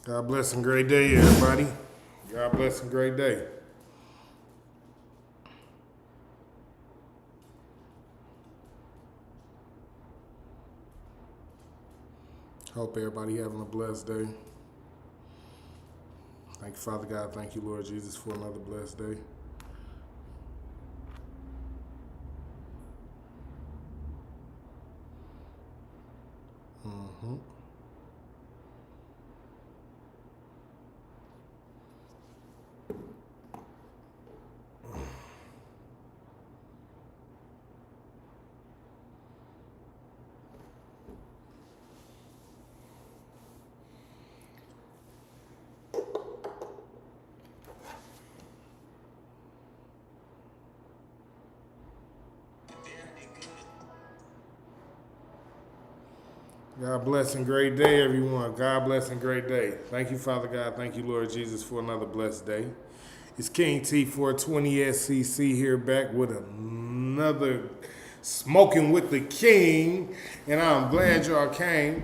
God bless and great day, everybody. God bless and great day. Hope everybody having a blessed day. Thank you, Father God. Thank you, Lord Jesus, for another blessed day. Mm-hmm. God bless and great day, everyone. God bless and great day. Thank you, Father God. Thank you, Lord Jesus, for another blessed day. It's King T 420 SCC here back with another Smoking with the King. And I'm glad y'all came.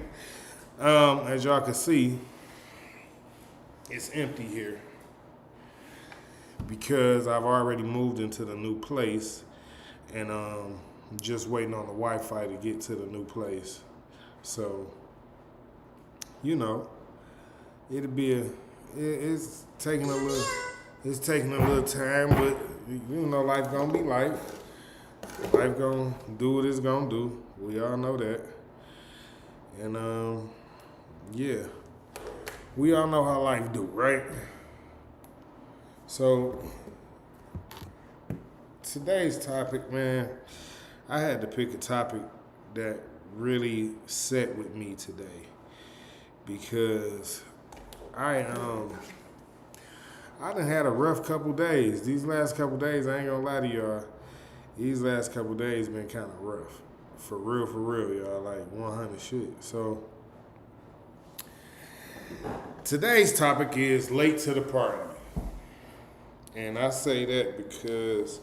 As y'all can see, it's empty here because I've already moved into the new place and just waiting on the Wi-Fi to get to the new place. So, you know, it'll be it's taking a little time, but you know, life gonna be life. Life gonna do what it's gonna do. We all know that. And yeah, we all know how life do, right? So today's topic, man, I had to pick a topic that really set with me today because I done had a rough couple days. These last couple days, I ain't gonna lie to y'all. These last couple days been kind of rough. For real, y'all. Like 100 shit. So today's topic is late to the party. And I say that because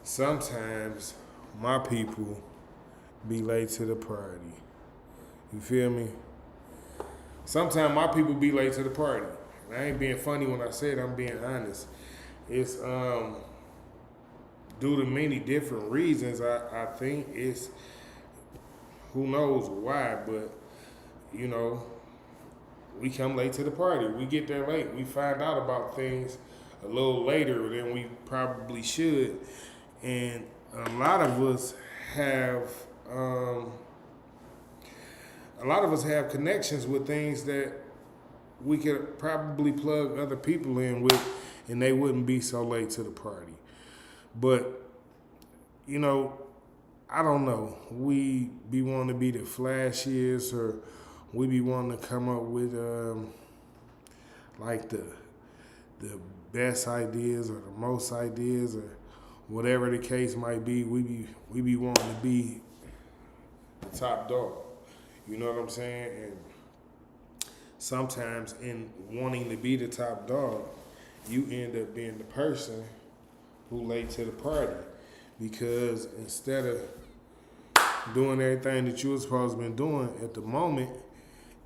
sometimes my people be late to the party. You feel me? Sometimes my people be late to the party. And I ain't being funny when I say it, I'm being honest. It's due to many different reasons. I think it's who knows why, but you know, we come late to the party. We get there late. We find out about things a little later than we probably should. And a lot of us have connections with things that we could probably plug other people in with, and they wouldn't be so late to the party. But you know, I don't know. We be wanting to be the flashiest, or we be wanting to come up with like the best ideas or the most ideas or whatever the case might be. We be wanting to be the top dog. You know what I'm saying? And sometimes in wanting to be the top dog, you end up being the person who late to the party. Because instead of doing everything that you were supposed to be doing at the moment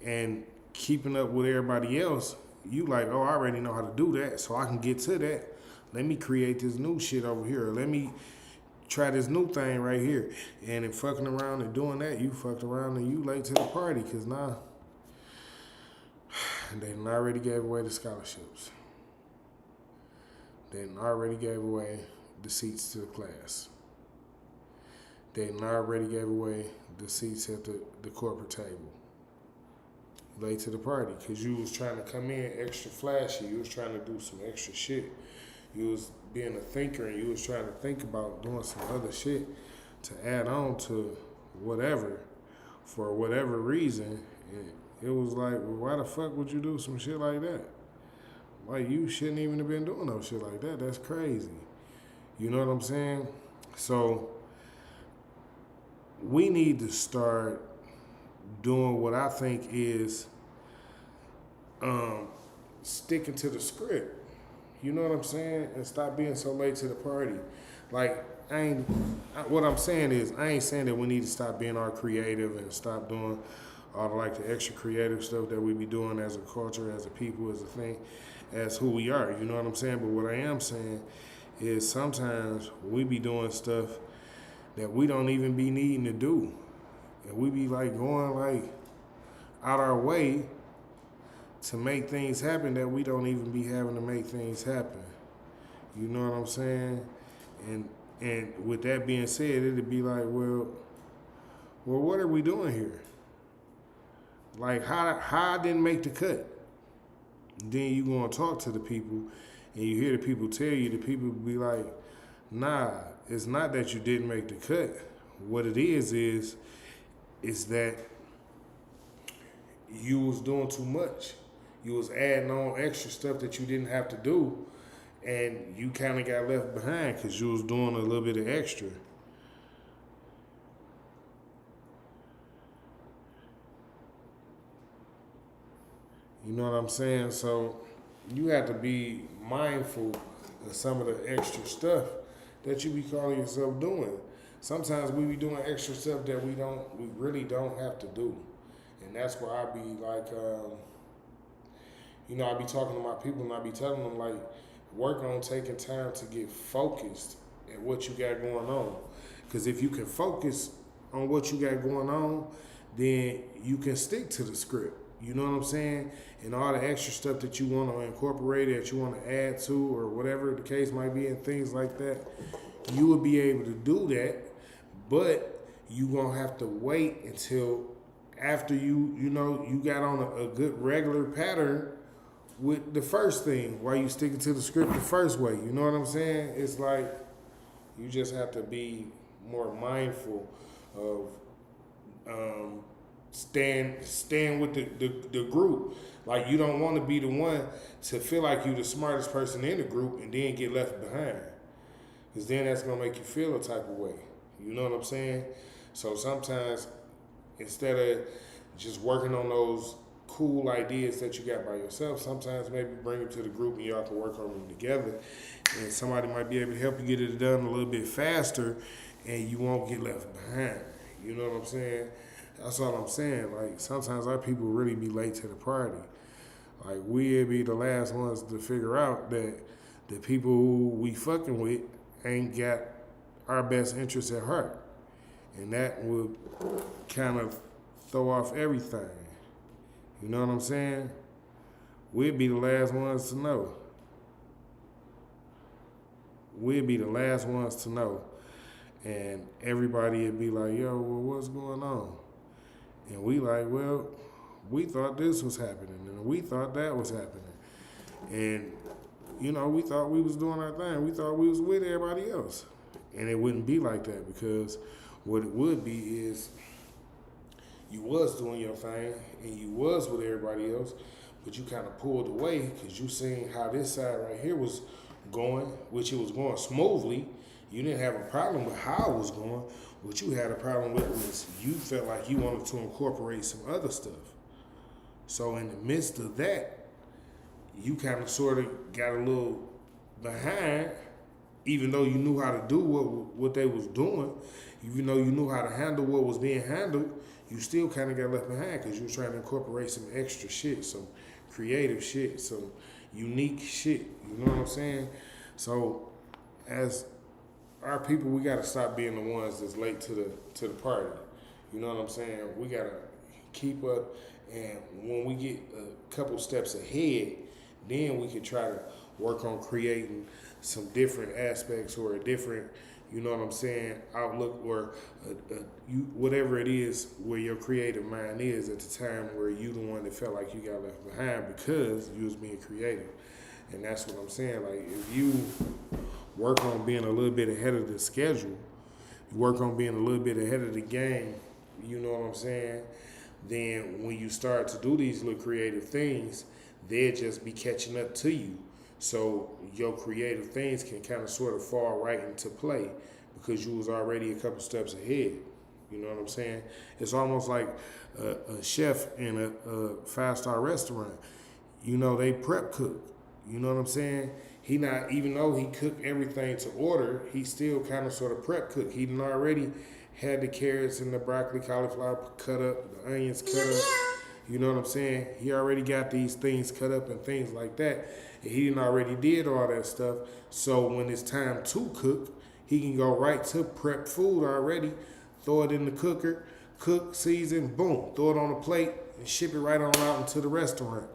and keeping up with everybody else, you like, oh, I already know how to do that, so I can get to that. Let me create this new shit over here. Let me try this new thing right here. And in fucking around and doing that, you fucked around and you late to the party because now they already gave away the scholarships. They already gave away the seats to the class. They already gave away the seats at the corporate table. Late to the party because you was trying to come in extra flashy. You was trying to do some extra shit. You was being a thinker and you was trying to think about doing some other shit to add on to whatever for whatever reason. And it was like, well, why the fuck would you do some shit like that? Like, you shouldn't even have been doing no shit like that. That's crazy. You know what I'm saying? So we need to start doing what I think is sticking to the script. You know what I'm saying? And stop being so late to the party. Like, what I'm saying is, I ain't saying that we need to stop being all creative and stop doing all the, like the extra creative stuff that we be doing as a culture, as a people, as a thing, as who we are. You know what I'm saying? But what I am saying is sometimes we be doing stuff that we don't even be needing to do, and we be like going like out our way to make things happen that we don't even be having to make things happen. You know what I'm saying? And with that being said, it'd be like, well, what are we doing here? Like how I didn't make the cut. Then you gonna talk to the people, and you hear the people tell you. The people be like, nah, it's not that you didn't make the cut. What it is that you was doing too much. You was adding on extra stuff that you didn't have to do, and you kind of got left behind because you was doing a little bit of extra. You know what I'm saying? So you have to be mindful of some of the extra stuff that you be calling yourself doing. Sometimes we be doing extra stuff that we really don't have to do, and that's where I be like, I be talking to my people and I be telling them like, work on taking time to get focused at what you got going on. Because if you can focus on what you got going on, then you can stick to the script. You know what I'm saying? And all the extra stuff that you want to incorporate, that you want to add to, or whatever the case might be, and things like that, you will be able to do that. But you gonna have to wait until after you got on a good regular pattern with the first thing, while you sticking to the script the first way. You know what I'm saying? It's like you just have to be more mindful of staying with the group. Like, you don't want to be the one to feel like you the smartest person in the group and then get left behind, because then that's gonna make you feel a type of way. You know what I'm saying? So sometimes, instead of just working on those cool ideas that you got by yourself, sometimes maybe bring them to the group and y'all can work on them together, and somebody might be able to help you get it done a little bit faster, and you won't get left behind. You know what I'm saying? That's all I'm saying. Like, sometimes our people really be late to the party. Like, we'll be the last ones to figure out that the people who we fucking with ain't got our best interests at heart. And that would kind of throw off everything. You know what I'm saying? We'd be the last ones to know. We'd be the last ones to know. And everybody would be like, yo, well, what's going on? And we like, well, we thought this was happening, and we thought that was happening. And, we thought we was doing our thing. We thought we was with everybody else. And it wouldn't be like that, because what it would be is you was doing your thing and you was with everybody else, but you kind of pulled away because you seen how this side right here was going, which it was going smoothly. You didn't have a problem with how it was going. What you had a problem with was you felt like you wanted to incorporate some other stuff. So in the midst of that, you kind of sort of got a little behind, even though you knew how to do what they was doing, even though you knew how to handle what was being handled, you still kind of got left behind because you were trying to incorporate some extra shit, some creative shit, some unique shit. You know what I'm saying? So as our people, we gotta stop being the ones that's late to the party. You know what I'm saying? We gotta keep up, and when we get a couple steps ahead, then we can try to work on creating some different aspects, or a different, outlook, or whatever it is where your creative mind is at the time, where you the one that felt like you got left behind because you was being creative. And that's what I'm saying. Like, if you work on being a little bit ahead of the schedule, you work on being a little bit ahead of the game, you know what I'm saying? Then when you start to do these little creative things, they'll just be catching up to you. So your creative things can kind of sort of fall right into play because you was already a couple steps ahead. You know what I'm saying? It's almost like a chef in a five-star restaurant. They prep cook. You know what I'm saying? He not, even though he cooked everything to order, he still kind of sort of prep cook. He done already had the carrots and the broccoli, cauliflower cut up, the onions cut up. You know what I'm saying? He already got these things cut up and things like that. And he didn't already did all that stuff. So when it's time to cook, he can go right to prep food already, throw it in the cooker, cook, season, boom, throw it on a plate and ship it right on out into the restaurant.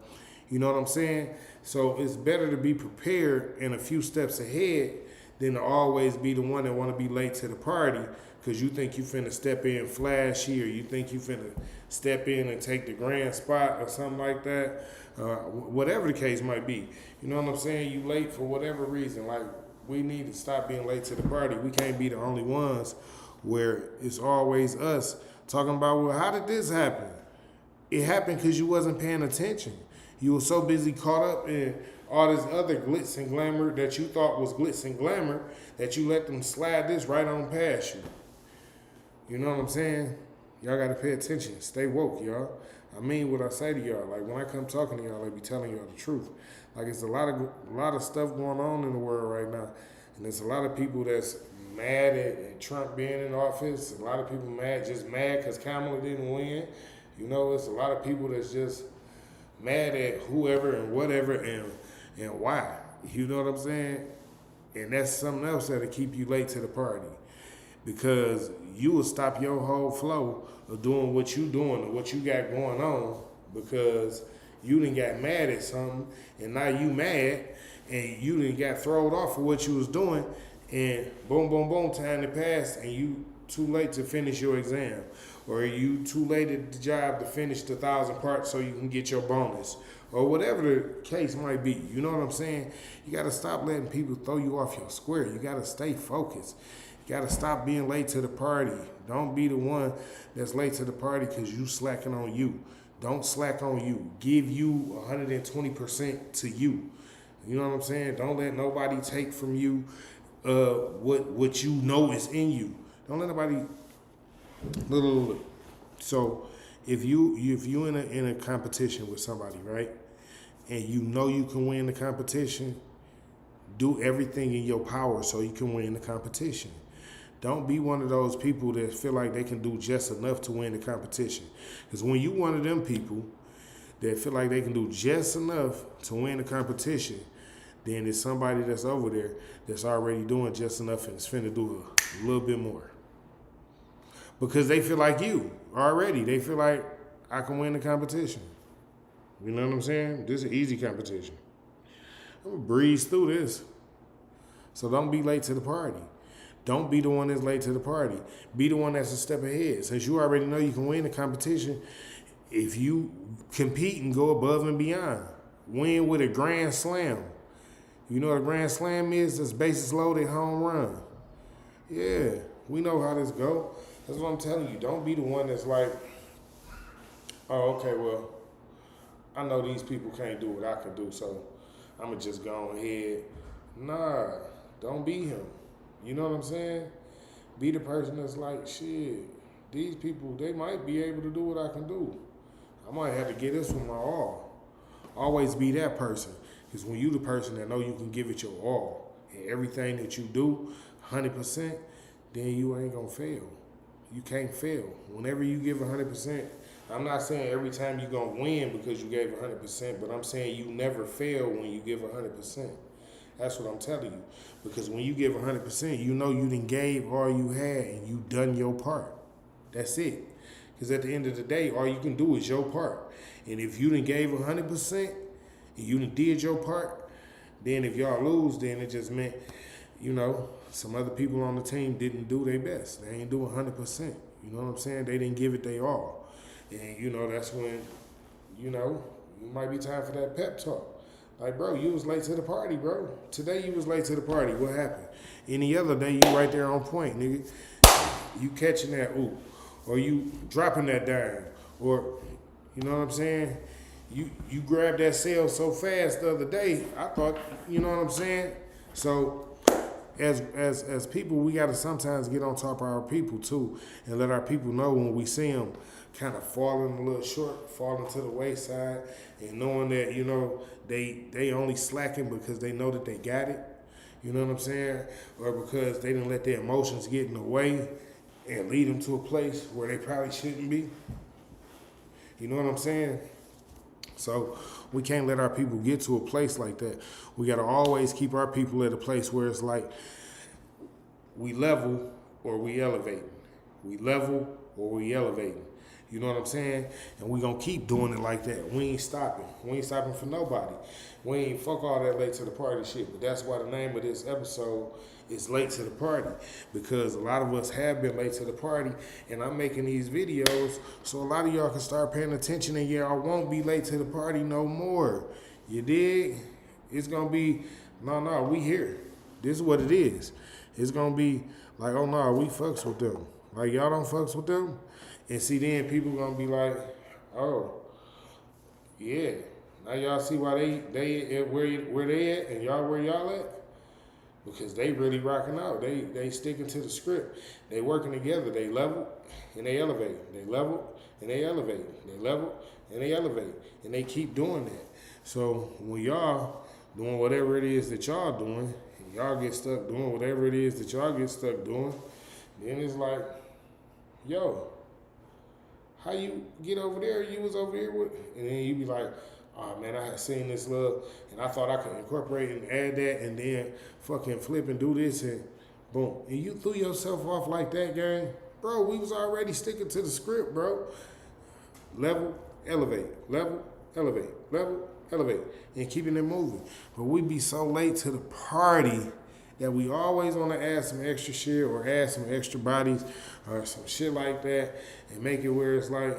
You know what I'm saying? So it's better to be prepared and a few steps ahead than to always be the one that want to be late to the party because you think you finna step in flashy or you think you finna step in and take the grand spot or something like that. Whatever the case might be. You know what I'm saying? You late for whatever reason. Like, we need to stop being late to the party. We can't be the only ones where it's always us talking about, well, how did this happen? It happened because you wasn't paying attention. You were so busy caught up in all this other glitz and glamour that you thought was glitz and glamour that you let them slide this right on past you. You know what I'm saying? Y'all got to pay attention. Stay woke, y'all. I mean what I say to y'all. Like, when I come talking to y'all, I be telling y'all the truth. Like, it's a lot of stuff going on in the world right now. And there's a lot of people that's mad at Trump being in office. A lot of people mad because Kamala didn't win. You know, it's a lot of people that's just mad at whoever and whatever and why. You know what I'm saying? And that's something else that'll keep you late to the party. Because you will stop your whole flow of doing what you doing or what you got going on because you done got mad at something and now you mad and you done got thrown off of what you was doing and boom, boom, boom, time to pass and you too late to finish your exam or you too late at the job to finish the 1,000 parts so you can get your bonus or whatever the case might be. You know what I'm saying? You got to stop letting people throw you off your square. You got to stay focused. You got to stop being late to the party. Don't be the one that's late to the party because you slacking on you. Don't slack on you. Give you 120% to you. You know what I'm saying? Don't let nobody take from you what you know is in you. Don't let nobody. Look. So if you in a competition with somebody, right, and you know you can win the competition, do everything in your power so you can win the competition. Don't be one of those people that feel like they can do just enough to win the competition. Because when you one of them people that feel like they can do just enough to win the competition, then there's somebody that's over there that's already doing just enough and is finna do a little bit more. Because they feel like you already. They feel like I can win the competition. You know what I'm saying? This is an easy competition. I'm gonna breeze through this. So don't be late to the party. Don't be the one that's late to the party. Be the one that's a step ahead. Since you already know you can win the competition, if you compete and go above and beyond, win with a grand slam. You know what a grand slam is? That's bases loaded, home run. Yeah, we know how this go. That's what I'm telling you. Don't be the one that's like, oh, okay, well, I know these people can't do what I can do, so I'm going to just go ahead. Nah, don't be him. You know what I'm saying? Be the person that's like, shit, these people, they might be able to do what I can do. I might have to get this from my all. Always be that person. Because when you the person that know you can give it your all and everything that you do, 100%, then you ain't going to fail. You can't fail. Whenever you give 100%, I'm not saying every time you're going to win because you gave 100%, but I'm saying you never fail when you give 100%. That's what I'm telling you. Because when you give 100%, you know you done gave all you had and you done your part. That's it. Because at the end of the day, all you can do is your part. And if you done gave 100% and you done did your part, then if y'all lose, then it just meant, you know, some other people on the team didn't do their best. They ain't do 100%. You know what I'm saying? They didn't give it their all. And, you know, that's when, you know, it might be time for that pep talk. Like, bro, you was late to the party, bro. Today you was late to the party. What happened? Any other day, you right there on point, nigga. You catching that ooh. Or you dropping that dime. Or, you know what I'm saying? You grabbed that sale so fast the other day, I thought, you know what I'm saying? So, as people, we got to sometimes get on top of our people, too, and let our people know when we see them kind of falling a little short, falling to the wayside, and knowing that, you know, they only slacking because they know that they got it, you know what I'm saying? Or because they didn't let their emotions get in the way, and lead them to a place where they probably shouldn't be. You know what I'm saying? So we can't let our people get to a place like that. We got to always keep our people at a place where it's like we level or we elevate. We level or we elevate. You know what I'm saying? And we gonna keep doing it like that. We ain't stopping. We ain't stopping for nobody. We ain't fuck all that late to the party shit. But that's why the name of this episode is Late to the Party. Because a lot of us have been late to the party. And I'm making these videos so a lot of y'all can start paying attention and y'all won't be late to the party no more. You dig? It's gonna be, no, we here. This is what it is. It's gonna be like, oh no, we fucks with them. Like y'all don't fucks with them. And see, then people gonna be like, oh, yeah. Now y'all see why they where they at and y'all where y'all at? Because they really rocking out. They sticking to the script. They working together. They level and they elevate. They level and they elevate. They level and they elevate. And they keep doing that. So when y'all doing whatever it is that y'all doing, and y'all get stuck doing whatever it is that y'all get stuck doing, then it's like, yo, how you get over there? You was over here with, and then you be like, oh man, I had seen this little, and I thought I could incorporate and add that, and then fucking flip and do this, and boom. And you threw yourself off like that, gang. Bro, we was already sticking to the script, bro. Level, elevate, level, elevate, level, elevate, and keeping it moving. But we be so late to the party that we always want to add some extra shit or add some extra bodies or some shit like that and make it where it's like,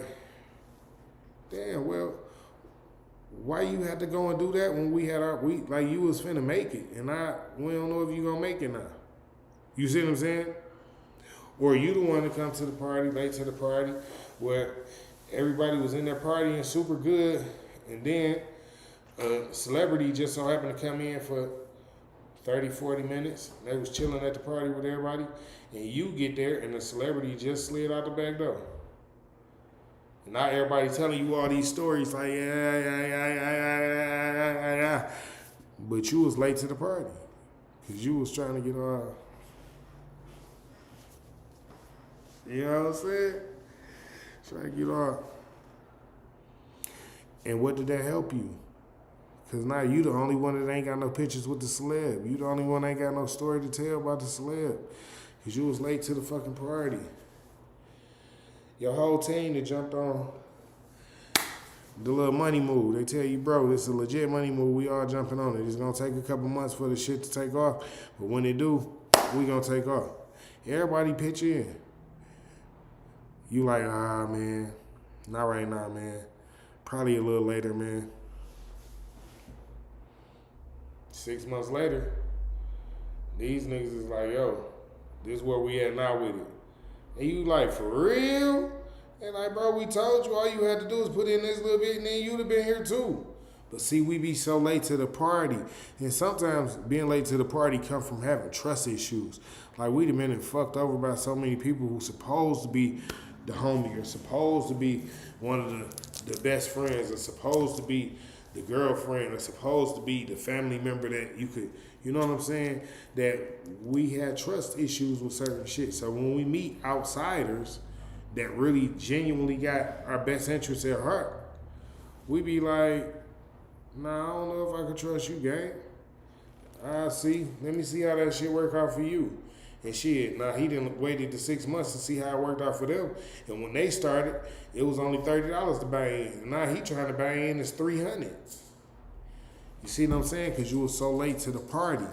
damn, well, why you had to go and do that when like you was finna make it and we don't know if you gonna make it now. You see what I'm saying? Or you the one to come to the party, late to the party, where everybody was in there partying super good and then a celebrity just so happened to come in for 30, 40 minutes. They was chilling at the party with everybody. And you get there and the celebrity just slid out the back door. And now everybody telling you all these stories like, yeah. But you was late to the party. Because you was trying to get you know what I'm saying? Trying to get off. And what did that help you? Because now you the only one that ain't got no pictures with the celeb. You the only one that ain't got no story to tell about the celeb. Because you was late to the fucking party. Your whole team that jumped on the little money move. They tell you, bro, this is a legit money move. We all jumping on it. It's going to take a couple months for the shit to take off. But when it do, we going to take off. Everybody pitch in. You like, man. Not right now, man. Probably a little later, man. 6 months later, these niggas is like, yo, this is where we at now with it. And you like, for real? And like, bro, we told you all you had to do is put in this little bit and then you'd have been here too. But see, we be so late to the party. And sometimes being late to the party come from having trust issues. Like we done been fucked over by so many people who supposed to be the homie or supposed to be one of the best friends or supposed to be the girlfriend or supposed to be the family member that you could, you know what I'm saying? That we had trust issues with certain shit. So when we meet outsiders that really genuinely got our best interests at heart, we be like, nah, I don't know if I can trust you, gang. Let me see how that shit work out for you. And shit, now he didn't waited the 6 months to see how it worked out for them. And when they started, it was only $30 to buy in. And now he trying to buy in is $300. You see what I'm saying? Because you were so late to the party.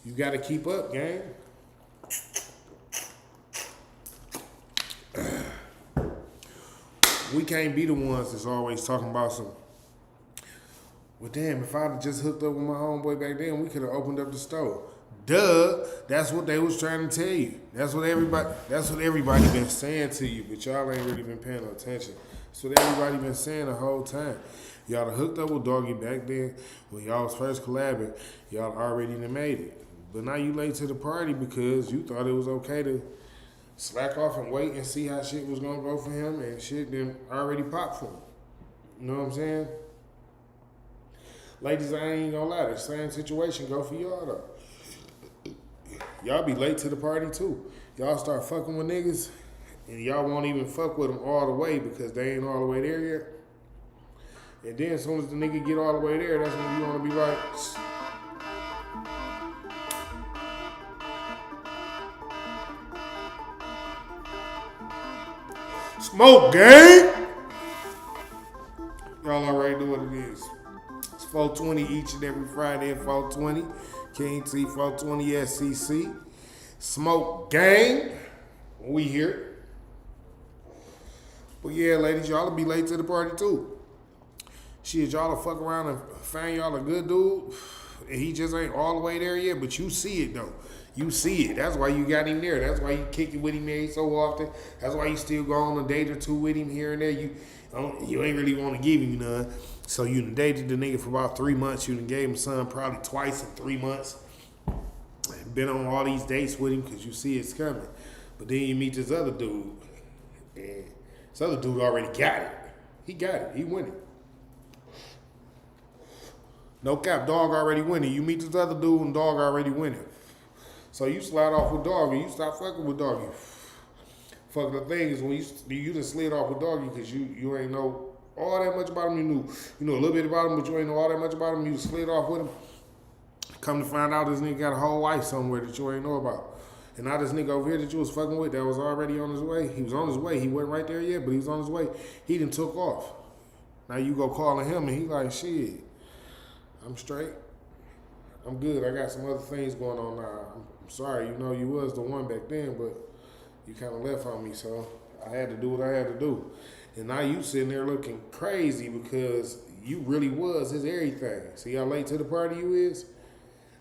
You got to keep up, gang. We can't be the ones that's always talking about some, well, damn, if I'd have just hooked up with my homeboy back then, we could have opened up the store. Duh, that's what they was trying to tell you. That's what everybody been saying to you, but y'all ain't really been paying no attention. That's what everybody been saying the whole time. Y'all done hooked up with Doggy back then when y'all was first collabing. Y'all already done made it. But now you late to the party because you thought it was okay to slack off and wait and see how shit was gonna go for him, and shit then already popped for him. You know what I'm saying? Ladies, I ain't gonna lie, the same situation go for y'all though. Y'all be late to the party too. Y'all start fucking with niggas And y'all won't even fuck with them all the way because they ain't all the way there yet. And then as soon as the nigga get all the way there, that's when you want to be like, smoke gang. Y'all already know what it is. It's 420 each and every Friday at 420. King T 420 SCC. Smoke gang. We here. But yeah, ladies, y'all will be late to the party too. Shit, y'all will fuck around and find y'all a good dude. And he just ain't all the way there yet, but you see it though. You see it. That's why you got him there. That's why you kick it with him there so often. That's why you still go on a date or two with him here and there. You ain't really want to give him none. So you done dated the nigga for about 3 months. You done gave him son probably twice in 3 months. Been on all these dates with him because you see it's coming. But then you meet this other dude. And this other dude already got it. He got it. He winning. No cap, dog already winning. You meet this other dude and dog already winning. So you slide off with doggy. You stop fucking with doggy. Fucking the thing is when you just slid off with doggy because you ain't know all that much about him. You knew a little bit about him, but you ain't know all that much about him. You slid off with him. Come to find out this nigga got a whole wife somewhere that you ain't know about. And now this nigga over here that you was fucking with that was already on his way. He was on his way. He wasn't right there yet, but he was on his way. He done took off. Now you go calling him and he like, shit, I'm straight. I'm good. I got some other things going on now. I'm sorry, you know you was the one back then, but you kind of left on me, so I had to do what I had to do. And now you sitting there looking crazy because you really was his everything. See how late to the party you is?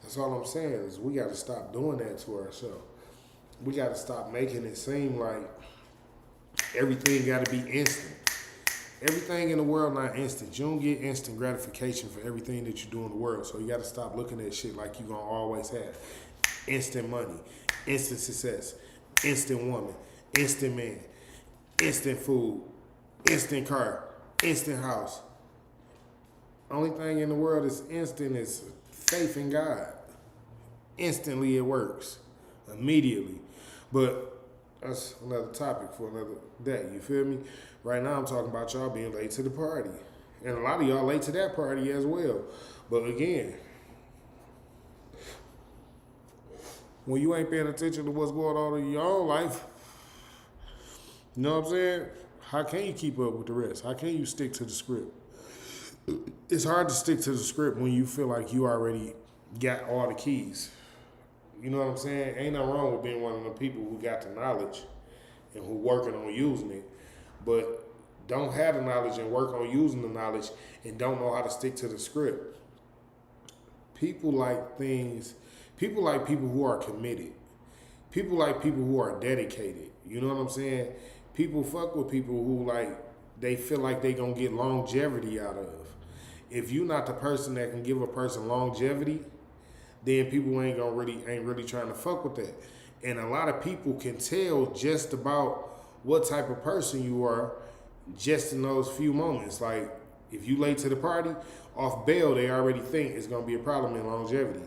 That's all I'm saying is we got to stop doing that to ourselves. We got to stop making it seem like everything got to be instant. Everything in the world not instant. You don't get instant gratification for everything that you do in the world. So you got to stop looking at shit like you're going to always have. Instant money, instant success, instant woman, instant man, instant food, instant car, instant house. Only thing in the world that's instant is faith in God. Instantly it works. Immediately. But that's another topic for another day. You feel me? Right now I'm talking about y'all being late to the party. And a lot of y'all late to that party as well. But again, when you ain't paying attention to what's going on in your own life, you know what I'm saying? How can you keep up with the rest? How can you stick to the script? It's hard to stick to the script when you feel like you already got all the keys. You know what I'm saying? Ain't nothing wrong with being one of the people who got the knowledge and who working on using it, but don't have the knowledge and work on using the knowledge and don't know how to stick to the script. People like people who are committed. People like people who are dedicated. You know what I'm saying? People fuck with people who they feel like they gonna get longevity out of. If you're not the person that can give a person longevity, then people ain't really trying to fuck with that. And a lot of people can tell just about what type of person you are just in those few moments. Like if you late to the party, off bail, they already think it's gonna be a problem in longevity.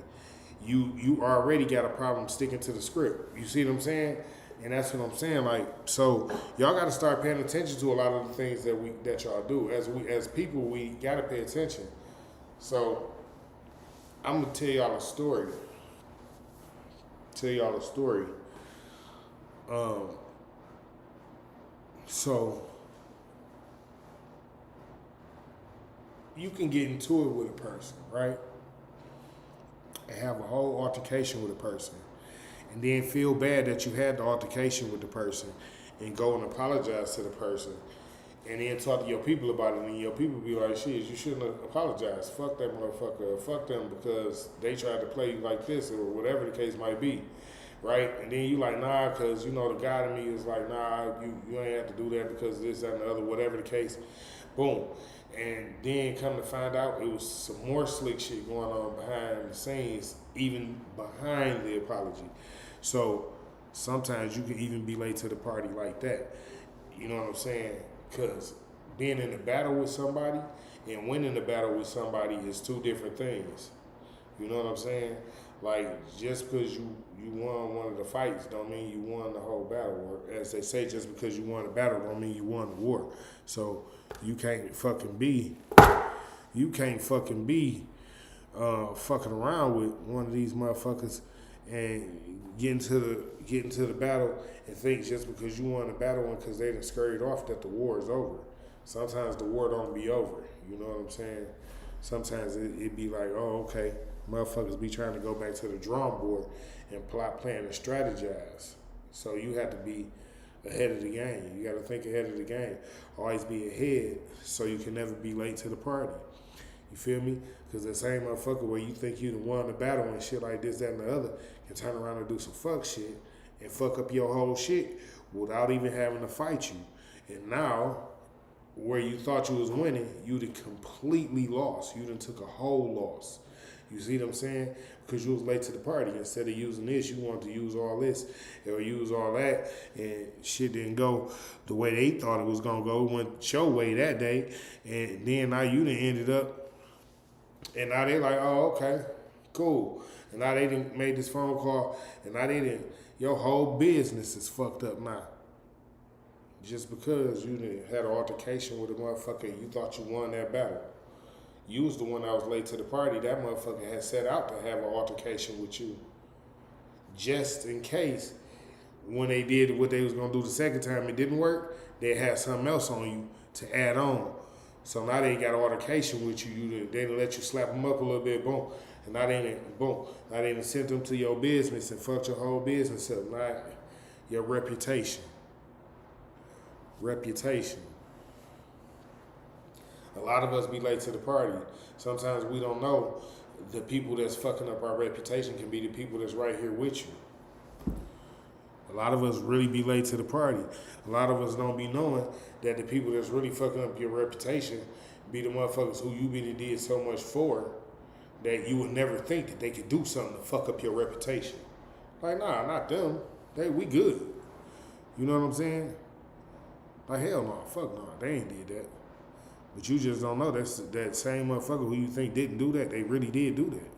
You already got a problem sticking to the script. You see what I'm saying? And that's what I'm saying. Like, so y'all got to start paying attention to a lot of the things that y'all do. As people, we got to pay attention. So I'm gonna tell y'all a story. So you can get into it with a person, right? And have a whole altercation with a person. And then feel bad that you had the altercation with the person and go and apologize to the person and then talk to your people about it and your people be like, shit, you shouldn't have apologized. Fuck that motherfucker. Fuck them because they tried to play you like this or whatever the case might be, right? And then you like, nah, because, you know, the guy to me is like, nah, you ain't have to do that because this, that, and the other, whatever the case. Boom. And then come to find out it was some more slick shit going on behind the scenes, even behind the apology. So sometimes you can even be late to the party like that. You know what I'm saying? Because being in a battle with somebody and winning the battle with somebody is two different things. You know what I'm saying? Like, just because you won one of the fights don't mean you won the whole battle. Or as they say, just because you won a battle don't mean you won the war. So you can't fucking be fucking around with one of these motherfuckers and get into the battle and think just because you won the battle and because they done scurried off that the war is over. Sometimes the war don't be over. You know what I'm saying? Sometimes it be like, oh, okay, motherfuckers be trying to go back to the drawing board and plot, plan, and strategize. So you have to be ahead of the game. You got to think ahead of the game. Always be ahead so you can never be late to the party. You feel me? Because the same motherfucker where you think you done won the battle and shit like this, that, and the other can turn around and do some fuck shit and fuck up your whole shit without even having to fight you. And now, where you thought you was winning, you done completely lost. You done took a whole loss. You see what I'm saying? Because you was late to the party. Instead of using this, you wanted to use all this or use all that, and shit didn't go the way they thought it was gonna go. It went your way that day, and then now you done ended up, and now they like, oh, okay, cool. And now they done made this phone call, and now they done, your whole business is fucked up now. Just because you done had an altercation with a motherfucker, you thought you won that battle. You was the one that was late to the party. That motherfucker had set out to have an altercation with you. Just in case when they did what they was gonna do the second time, it didn't work, they had something else on you to add on. So now they got an altercation with you. They didn't let you slap them up a little bit, boom. And now they didn't, boom. Now they didn't send them to your business and fucked your whole business up. Now your reputation. Reputation. A lot of us be late to the party. Sometimes we don't know the people that's fucking up our reputation can be the people that's right here with you. A lot of us really be late to the party. A lot of us don't be knowing that the people that's really fucking up your reputation be the motherfuckers who you really did so much for that you would never think that they could do something to fuck up your reputation. Like, nah, not them. We good. You know what I'm saying? Like, hell no, fuck no, they ain't did that. But you just don't know that same motherfucker who you think didn't do that, they really did do that.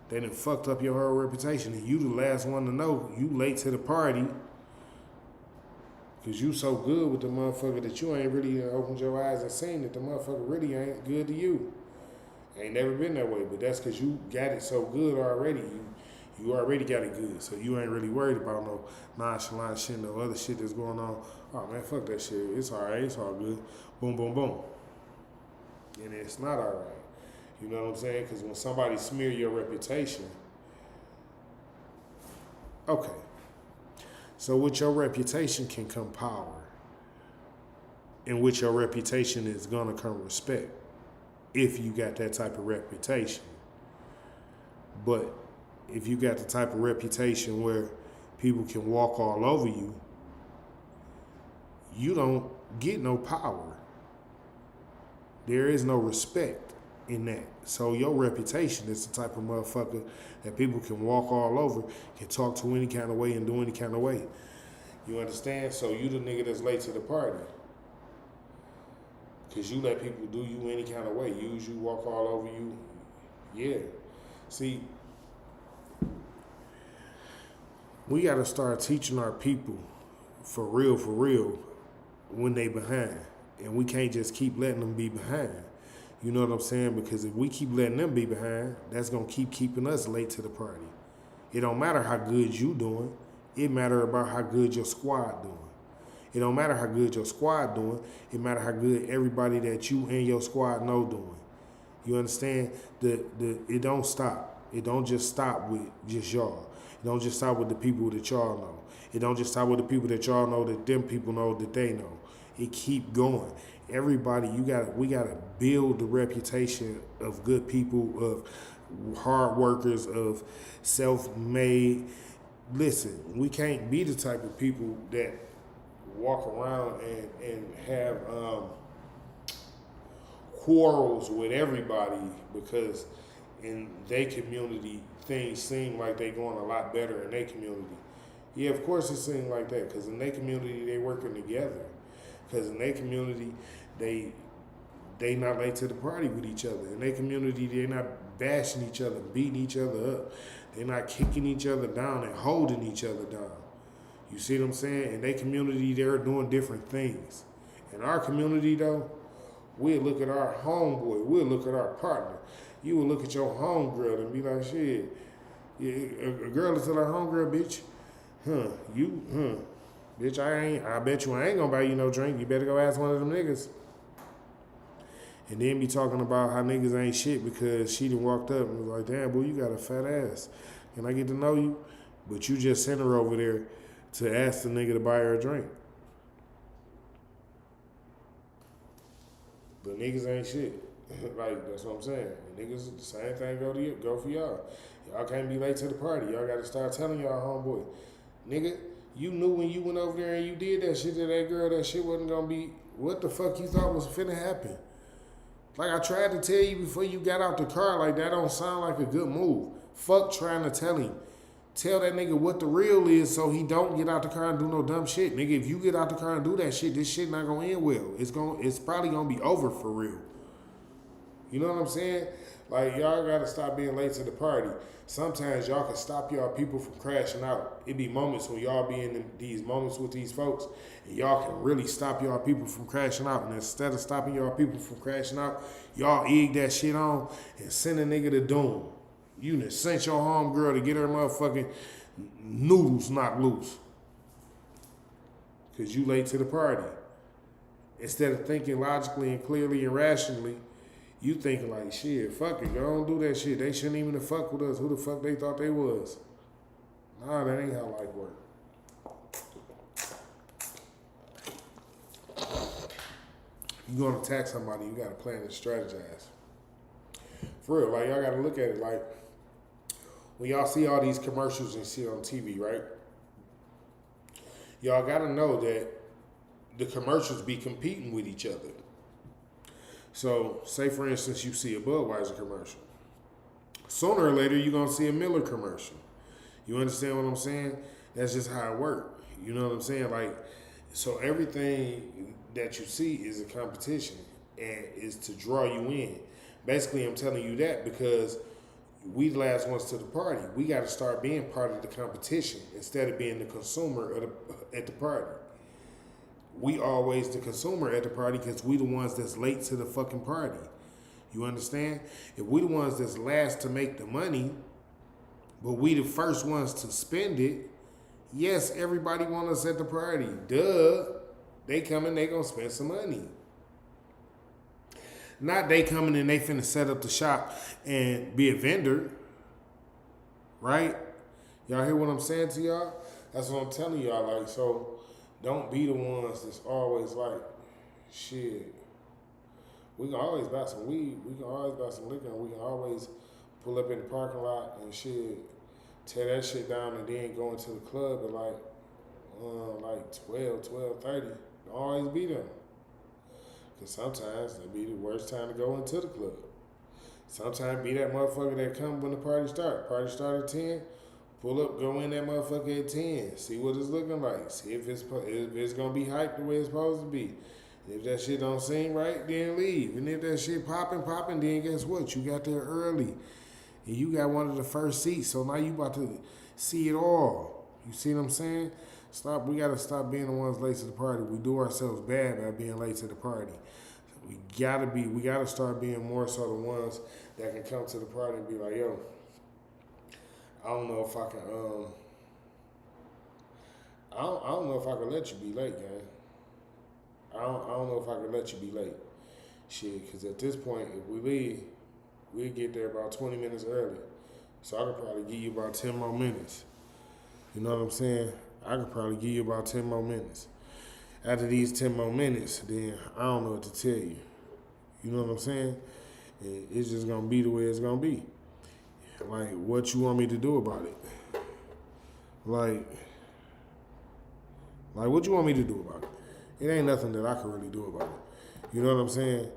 They done fucked up your whole reputation, and you the last one to know you late to the party because you so good with the motherfucker that you ain't really opened your eyes and seen that the motherfucker really ain't good to you. Ain't never been that way, but that's because you got it so good already. You already got it good, so you ain't really worried about no nonchalant shit, no other shit that's going on. Oh man, fuck that shit. It's all right. It's all good. Boom, boom, boom. And it's not all right. You know what I'm saying? Because when somebody smear your reputation, okay. So with your reputation can come power. And with your reputation is gonna come respect. If you got that type of reputation. But if you got the type of reputation where people can walk all over you, you don't get no power. There is no respect in that. So your reputation is the type of motherfucker that people can walk all over, can talk to any kind of way and do any kind of way. You understand? So you the nigga that's late to the party. Because you let people do you any kind of way. Use you, walk all over you. Yeah. See, we got to start teaching our people for real, when they behind. And we can't just keep letting them be behind. You know what I'm saying? Because if we keep letting them be behind, that's going to keep keeping us late to the party. It don't matter how good you doing. It matter about how good your squad doing. It don't matter how good your squad doing. It matter how good everybody that you and your squad know doing. You understand? It don't stop. It don't just stop with just y'all. It don't just stop with the people that y'all know. It don't just stop with the people that y'all know that them people know that they know. It keep going. Everybody, we gotta build the reputation of good people, of hard workers, of self-made. Listen, we can't be the type of people that walk around and have quarrels with everybody because in their community things seem like they going a lot better in their community. Yeah, of course it seems like that because in their community they working together. Because in their community they not late to the party with each other. In their community they not bashing each other, beating each other up. They're not kicking each other down and holding each other down. You see what I'm saying? In their community, they're doing different things. In our community, though, we'll look at our homeboy, we'll look at our partner. You will look at your homegirl and be like, shit, a girl will tell her homegirl, bitch, bitch, I bet you I ain't gonna buy you no drink. You better go ask one of them niggas. And then be talking about how niggas ain't shit because she done walked up and was like, damn, boy, you got a fat ass. Can I get to know you? But you just sent her over there to ask the nigga to buy her a drink. But niggas ain't shit. Like, that's what I'm saying. Niggas, the same thing go for y'all. Y'all can't be late to the party. Y'all gotta start telling y'all homeboy, nigga, you knew when you went over there and you did that shit to that girl, that shit wasn't gonna be, what the fuck you thought was finna happen? Like I tried to tell you before you got out the car, like that don't sound like a good move. Fuck trying to tell him. Tell that nigga what the real is so he don't get out the car and do no dumb shit. Nigga, if you get out the car and do that shit, this shit not gonna end well. It's probably gonna be over for real. You know what I'm saying? Like, y'all gotta stop being late to the party. Sometimes y'all can stop y'all people from crashing out. It be moments when y'all be in these moments with these folks, and y'all can really stop y'all people from crashing out. And instead of stopping y'all people from crashing out, y'all egg that shit on and send a nigga to doom. You done sent your homegirl to get her motherfucking noodles knocked loose. Because you late to the party. Instead of thinking logically and clearly and rationally, you thinking like, shit, fuck it, go on do that shit. They shouldn't even have fucked with us. Who the fuck they thought they was? Nah, that ain't how life work. You gonna attack somebody, you gotta plan and strategize. For real, like y'all gotta look at it like, when y'all see all these commercials and see on TV, right? Y'all gotta know that the commercials be competing with each other. So, say for instance, you see a Budweiser commercial. Sooner or later, you're gonna see a Miller commercial. You understand what I'm saying? That's just how it works. You know what I'm saying? Like, so everything that you see is a competition and is to draw you in. Basically, I'm telling you that because we the last ones to the party. We got to start being part of the competition instead of being the consumer at the party. We always the consumer at the party because we the ones that's late to the fucking party. You understand? If we the ones that's last to make the money, but we the first ones to spend it, yes, everybody want us at the party. Duh. They coming, they gonna spend some money. Not they coming and they finna set up the shop and be a vendor. Right? Y'all hear what I'm saying to y'all? That's what I'm telling y'all. Like, so don't be the ones that's always like, shit, we can always buy some weed, we can always buy some liquor, and we can always pull up in the parking lot and shit, tear that shit down and then go into the club at like 12:30. Don't always be there. Because sometimes that be the worst time to go into the club. Sometimes be that motherfucker that come when the party start. Party start at 10. Pull up, go in that motherfucker at 10. See what it's looking like. See if it's going to be hyped the way it's supposed to be. And if that shit don't seem right, then leave. And if that shit popping, then guess what? You got there early. And you got one of the first seats. So now you about to see it all. You see what I'm saying? We got to stop being the ones late to the party. We do ourselves bad by being late to the party. We got to start being more so the ones that can come to the party and be like, yo, I don't know if I can, I don't know if I can let you be late, gang. I don't know if I can let you be late. Shit, because at this point, if we leave, we'll get there about 20 minutes early. So I could probably give you about 10 more minutes. You know what I'm saying? I could probably give you about 10 more minutes. After these 10 more minutes, then I don't know what to tell you. You know what I'm saying? It's just going to be the way it's going to be. Like, what you want me to do about it? Like, what you want me to do about it? It ain't nothing that I can really do about it. You know what I'm saying?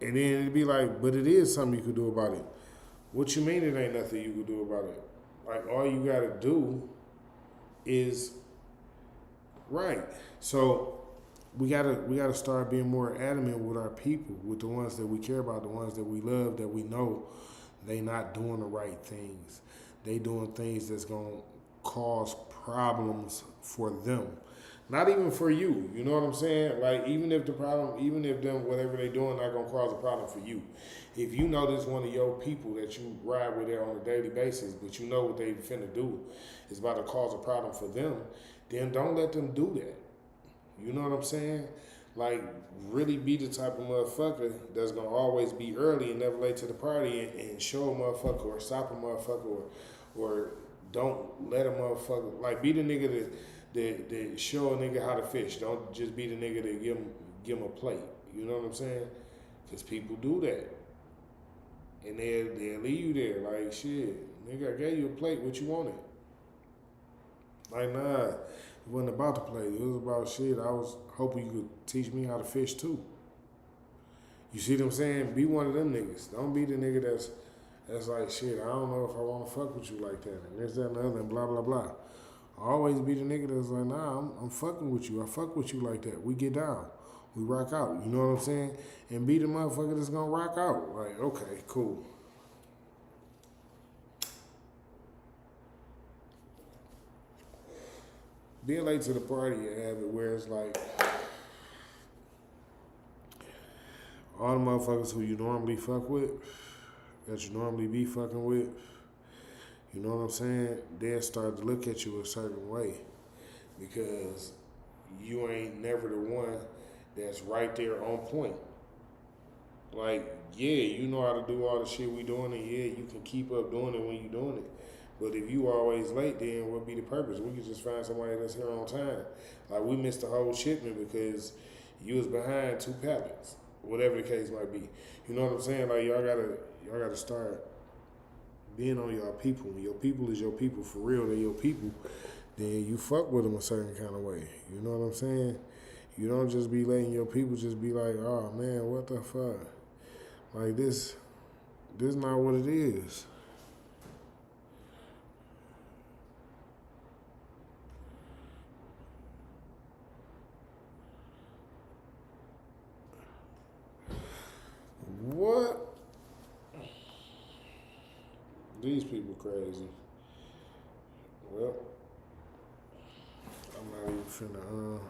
And then it'd be like, but it is something you could do about it. What you mean it ain't nothing you could do about it? Like, all you got to do is right. So we gotta start being more adamant with our people, with the ones that we care about, the ones that we love, that we know they not doing the right things. they doing things that's gonna cause problems for them. Not even for you. You know what I'm saying? Like even if the problem, even if them whatever they doing not gonna cause a problem for you. If you know this one of your people that you ride with there on a daily basis, but you know what they finna do is about to cause a problem for them, then don't let them do that. You know what I'm saying? Like really be the type of motherfucker that's gonna always be early and never late to the party and show a motherfucker or stop a motherfucker or don't let a motherfucker like be the nigga that show a nigga how to fish. Don't just be the nigga that give him a plate. You know what I'm saying? Because people do that. And they'll leave you there like shit, nigga, I gave you a plate, what you wanted? Like nah, it wasn't about the plate. It was about shit. I was hoping you could teach me how to fish too. You see what I'm saying? Be one of them niggas. Don't be the nigga that's like shit. I don't know if I want to fuck with you like that and this, that, and the other, and blah blah blah. Always be the nigga that's like, nah, I'm fucking with you. I fuck with you like that. We get down. We rock out. You know what I'm saying? And be the motherfucker that's gonna rock out. Like, okay, cool. Being late to the party, you have it where it's like all the motherfuckers who you normally fuck with, that you normally be fucking with, you know what I'm saying? They'll start to look at you a certain way because you ain't never the one that's right there on point. Like, yeah, you know how to do all the shit we doing, and yeah, you can keep up doing it when you doing it. But if you always late, then what be the purpose? We could just find somebody that's here on time. Like we missed the whole shipment because you was behind 2 pallets, whatever the case might be. You know what I'm saying? Like y'all gotta start being on y'all people. When your people is your people for real, they're your people. Then you fuck with them a certain kind of way. You know what I'm saying? You don't just be letting your people just be like, oh man, what the fuck? Like this not what it is. What? These people crazy. Well, I'm not even finna,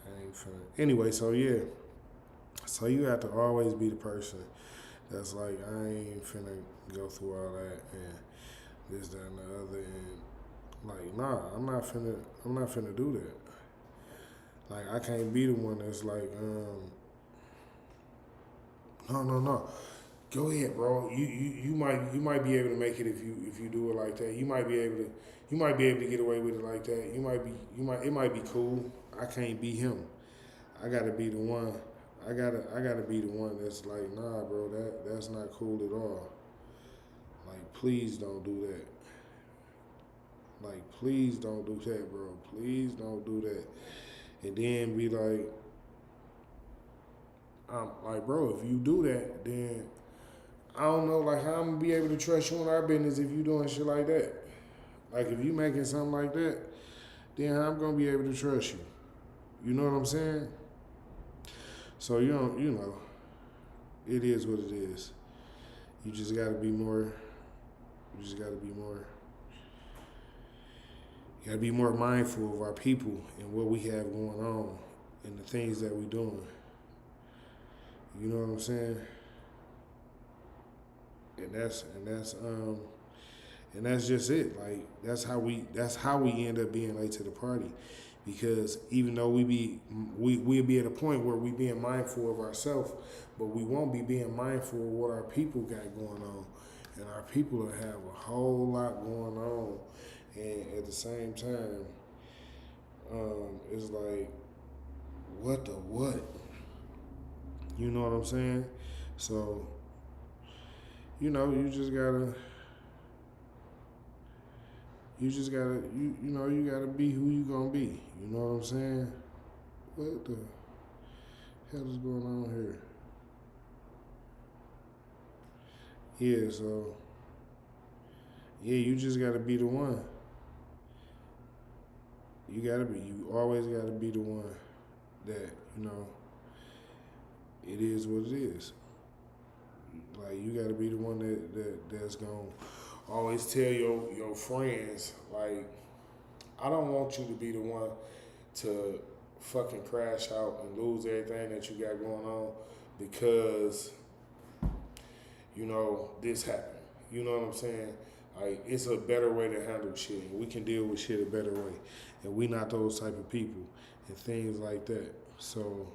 I ain't finna. Anyway, so yeah. So you have to always be the person that's like, I ain't finna go through all that and this, that, and the other. And like, nah, I'm not finna do that. Like, I can't be the one that's like, no. Go ahead, bro. You might be able to make it if you do it like that. You might be able to get away with it like that. It might be cool. I can't be him. I gotta be the one. I gotta be the one that's like, nah, bro, that's not cool at all. Like, please don't do that. Like, please don't do that, bro. Please don't do that. And then be like, bro, if you do that, then I don't know, like, how I'm gonna be able to trust you in our business if you doing shit like that. Like, if you making something like that, then I'm gonna be able to trust you. You know what I'm saying? So you know, it is what it is. You just gotta be more. You just gotta be more. You gotta be more mindful of our people and what we have going on and the things that we doing. You know what I'm saying? And that's just it. Like that's how we end up being late to the party, because even though we'll be at a point where we being mindful of ourselves, but we won't be being mindful of what our people got going on, and our people will have a whole lot going on, and at the same time, it's like what the what? You know what I'm saying? So, you know, you gotta be who you gonna be. You know what I'm saying? What the hell is going on here? Yeah, so, yeah, you just gotta be the one. You always gotta be the one that, you know, it is what it is. Like you got to be the one that's gonna always tell your friends, like, I don't want you to be the one to fucking crash out and lose everything that you got going on because this happened. You know what I'm saying? Like, it's a better way to handle shit. We can deal with shit a better way, and we not those type of people and things like that. So,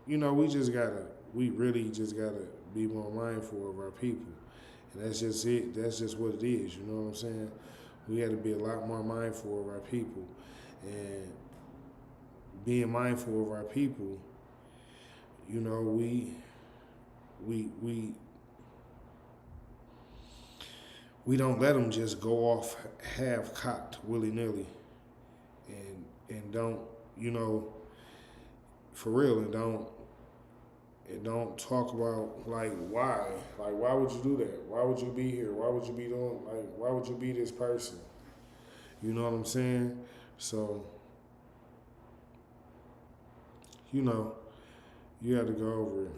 we really just gotta be more mindful of our people. And that's just it. That's just what it is. You know what I'm saying? We got to be a lot more mindful of our people. And being mindful of our people, we don't let them just go off half-cocked willy-nilly and don't, for real, and don't talk about, like, why. Like, why would you do that? Why would you be here? Why would you be doing, like, why would you be this person? You know what I'm saying? So, you have to go over it.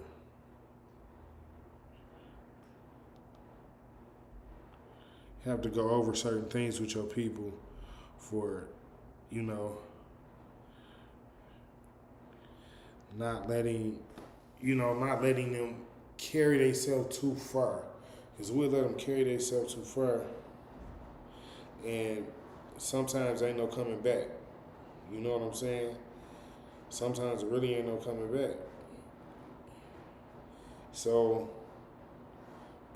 You have to go over certain things with your people for, not letting them carry themselves too far. Because we let them carry themselves too far, and sometimes ain't no coming back. You know what I'm saying? Sometimes it really ain't no coming back. So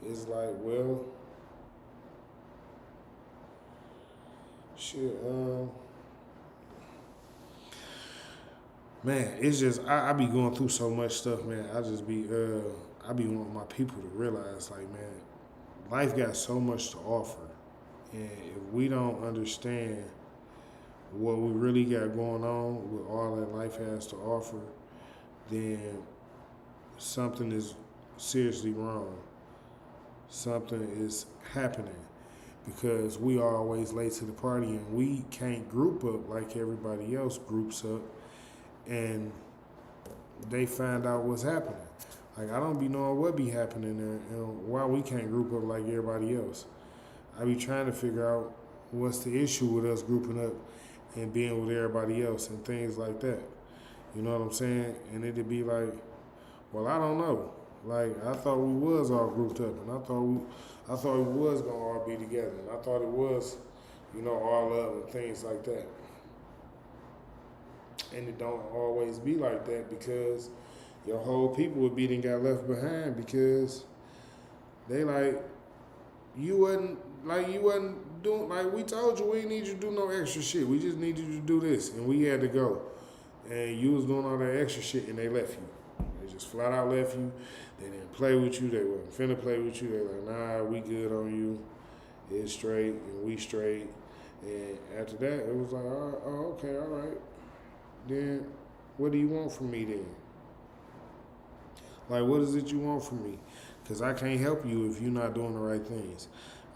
it's like, well, shit, man, it's just I be going through so much stuff, man. I be wanting my people to realize, like, man, life got so much to offer, and if we don't understand what we really got going on with all that life has to offer, then something is seriously wrong. Something is happening because we are always late to the party, and we can't group up like everybody else groups up, and they find out what's happening. Like, I don't be knowing what be happening there and why we can't group up like everybody else. I be trying to figure out what's the issue with us grouping up and being with everybody else and things like that. You know what I'm saying? And it'd be like, well, I don't know. Like, I thought we was all grouped up, and I thought we was gonna all be together, and I thought it was, all love and things like that. And it don't always be like that because your whole people would be then got left behind because they like you wasn't doing, like, we told you we didn't need you to do no extra shit. We just needed you to do this, and we had to go. And you was doing all that extra shit, and they left you. They just flat out left you. They didn't play with you. They wasn't finna play with you. They like, nah, we good on you. It's straight, and we straight. And after that, it was like, oh, okay, all right. Then what do you want from me then? Like, what is it you want from me? Because I can't help you if you're not doing the right things.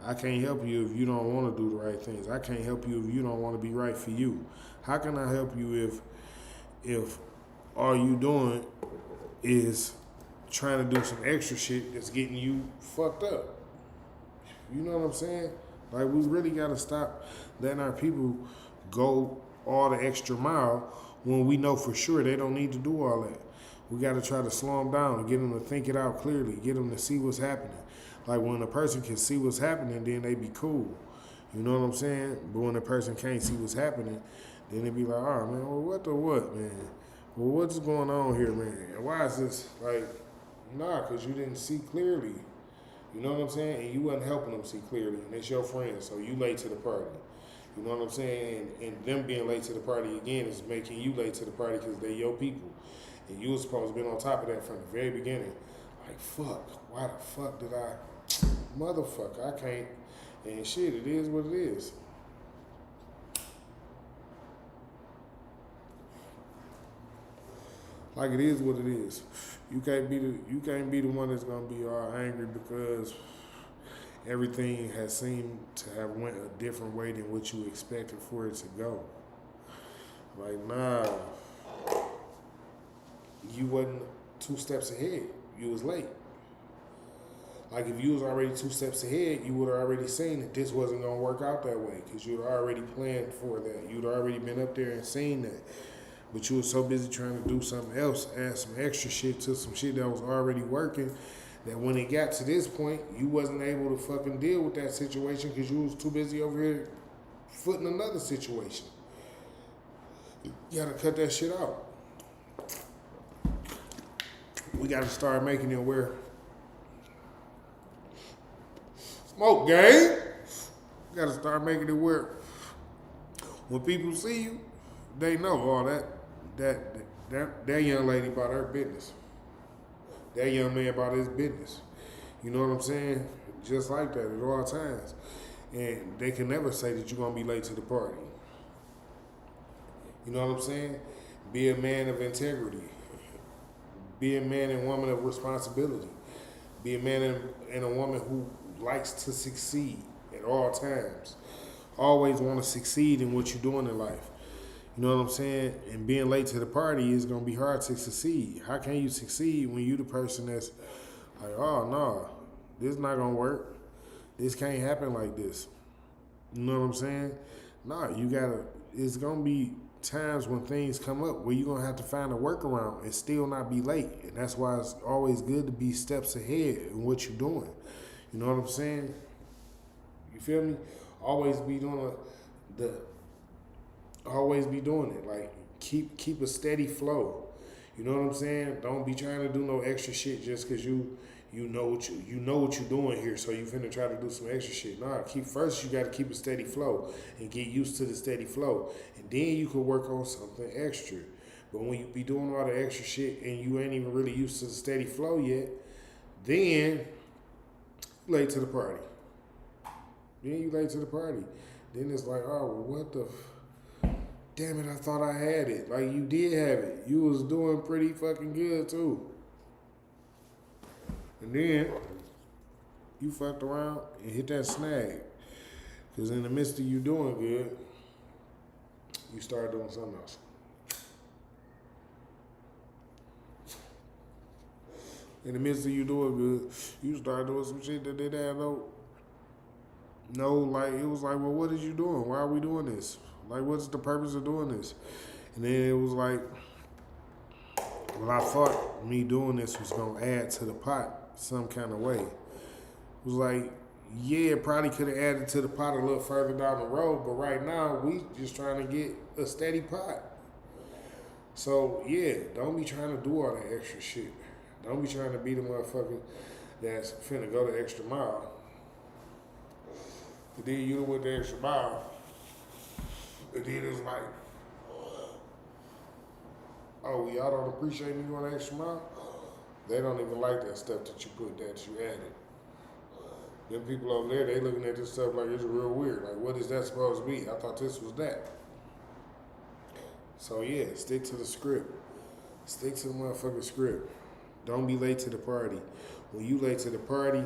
I can't help you if you don't want to do the right things. I can't help you if you don't want to be right for you. How can I help you if all you doing is trying to do some extra shit that's getting you fucked up? You know what I'm saying? Like, we really got to stop letting our people go all the extra mile when we know for sure they don't need to do all that. We got to try to slow them down and get them to think it out clearly, get them to see what's happening. Like, when a person can see what's happening, then they be cool. You know what I'm saying? But when a person can't see what's happening, then they be like, oh, man, well, what the what, man? Well, what's going on here, man? And why is this, like, nah, because you didn't see clearly. You know what I'm saying? And you wasn't helping them see clearly. And it's your friend, so you late to the party. You know what I'm saying? And them being late to the party, again, is making you late to the party because they your people. And you was supposed to be on top of that from the very beginning. Like, fuck, why the fuck did I? Motherfucker, I can't. And shit, it is what it is. Like, it is what it is. You can't be the one that's gonna be all angry because everything has seemed to have went a different way than what you expected for it to go. Like, nah, you wasn't 2 steps ahead. You was late. Like if you was already 2 steps ahead, you would have already seen that this wasn't gonna work out that way because you'd already planned for that. You'd already been up there and seen that. But you were so busy trying to do something else, add some extra shit to some shit that was already working, that when it got to this point, you wasn't able to fucking deal with that situation because you was too busy over here footing another situation. You gotta cut that shit out. We gotta start making it where smoke gang. We gotta start making it where when people see you, they know all that young lady about her business. That young man about his business. You know what I'm saying? Just like that at all times. And they can never say that you're gonna be late to the party. You know what I'm saying? Be a man of integrity. Be a man and woman of responsibility. Be a man and a woman who likes to succeed at all times. Always want to succeed in what you're doing in life. You know what I'm saying? And being late to the party is going to be hard to succeed. How can you succeed when you the person that's like, oh, no, this not going to work. This can't happen like this. You know what I'm saying? No, you got to, it's going to be times when things come up where you're going to have to find a workaround and still not be late. And that's why it's always good to be steps ahead in what you're doing. You know what I'm saying? You feel me? Always be doing always be doing it. Like keep a steady flow. You know what I'm saying? Don't be trying to do no extra shit just because you know what you're doing here, so you finna try to do some extra shit. Nah, first you got to keep a steady flow and get used to the steady flow, and then you can work on something extra. But when you be doing all the extra shit and you ain't even really used to the steady flow yet, then you late to the party. Then it's like, oh, well, what the damn it, I thought I had it. Like, you did have it. You was doing pretty fucking good, too. And then you fucked around and hit that snag. Because in the midst of you doing good, you started doing something else. In the midst of you doing good, you started doing some shit that didn't have like, it was like, well, what is you doing? Why are we doing this? Like, what's the purpose of doing this? And then it was like, well, I thought me doing this was going to add to the pot some kind of way. It was like, yeah, probably could have added to the pot a little further down the road, but right now, we just trying to get a steady pot. So, yeah, don't be trying to do all that extra shit. Don't be trying to be the motherfucker that's finna go the extra mile. And then you went the extra mile. And then it's like, oh, y'all don't appreciate me going the extra mile? They don't even like that stuff that you added. Them people over there, they looking at this stuff like it's real weird. Like, what is that supposed to be? I thought this was that. So yeah, stick to the script. Stick to the motherfucking script. Don't be late to the party. When you late to the party,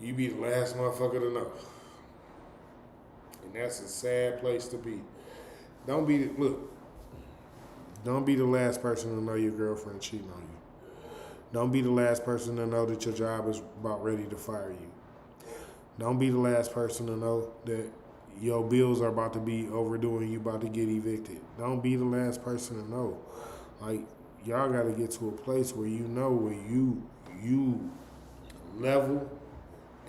you be the last motherfucker to know. And that's a sad place to be. Don't be the last person to know your girlfriend cheating on you. Don't be the last person to know that your job is about ready to fire you. Don't be the last person to know that your bills are about to be overdue and you about to get evicted. Don't be the last person to know. Like, y'all got to get to a place where you know where you level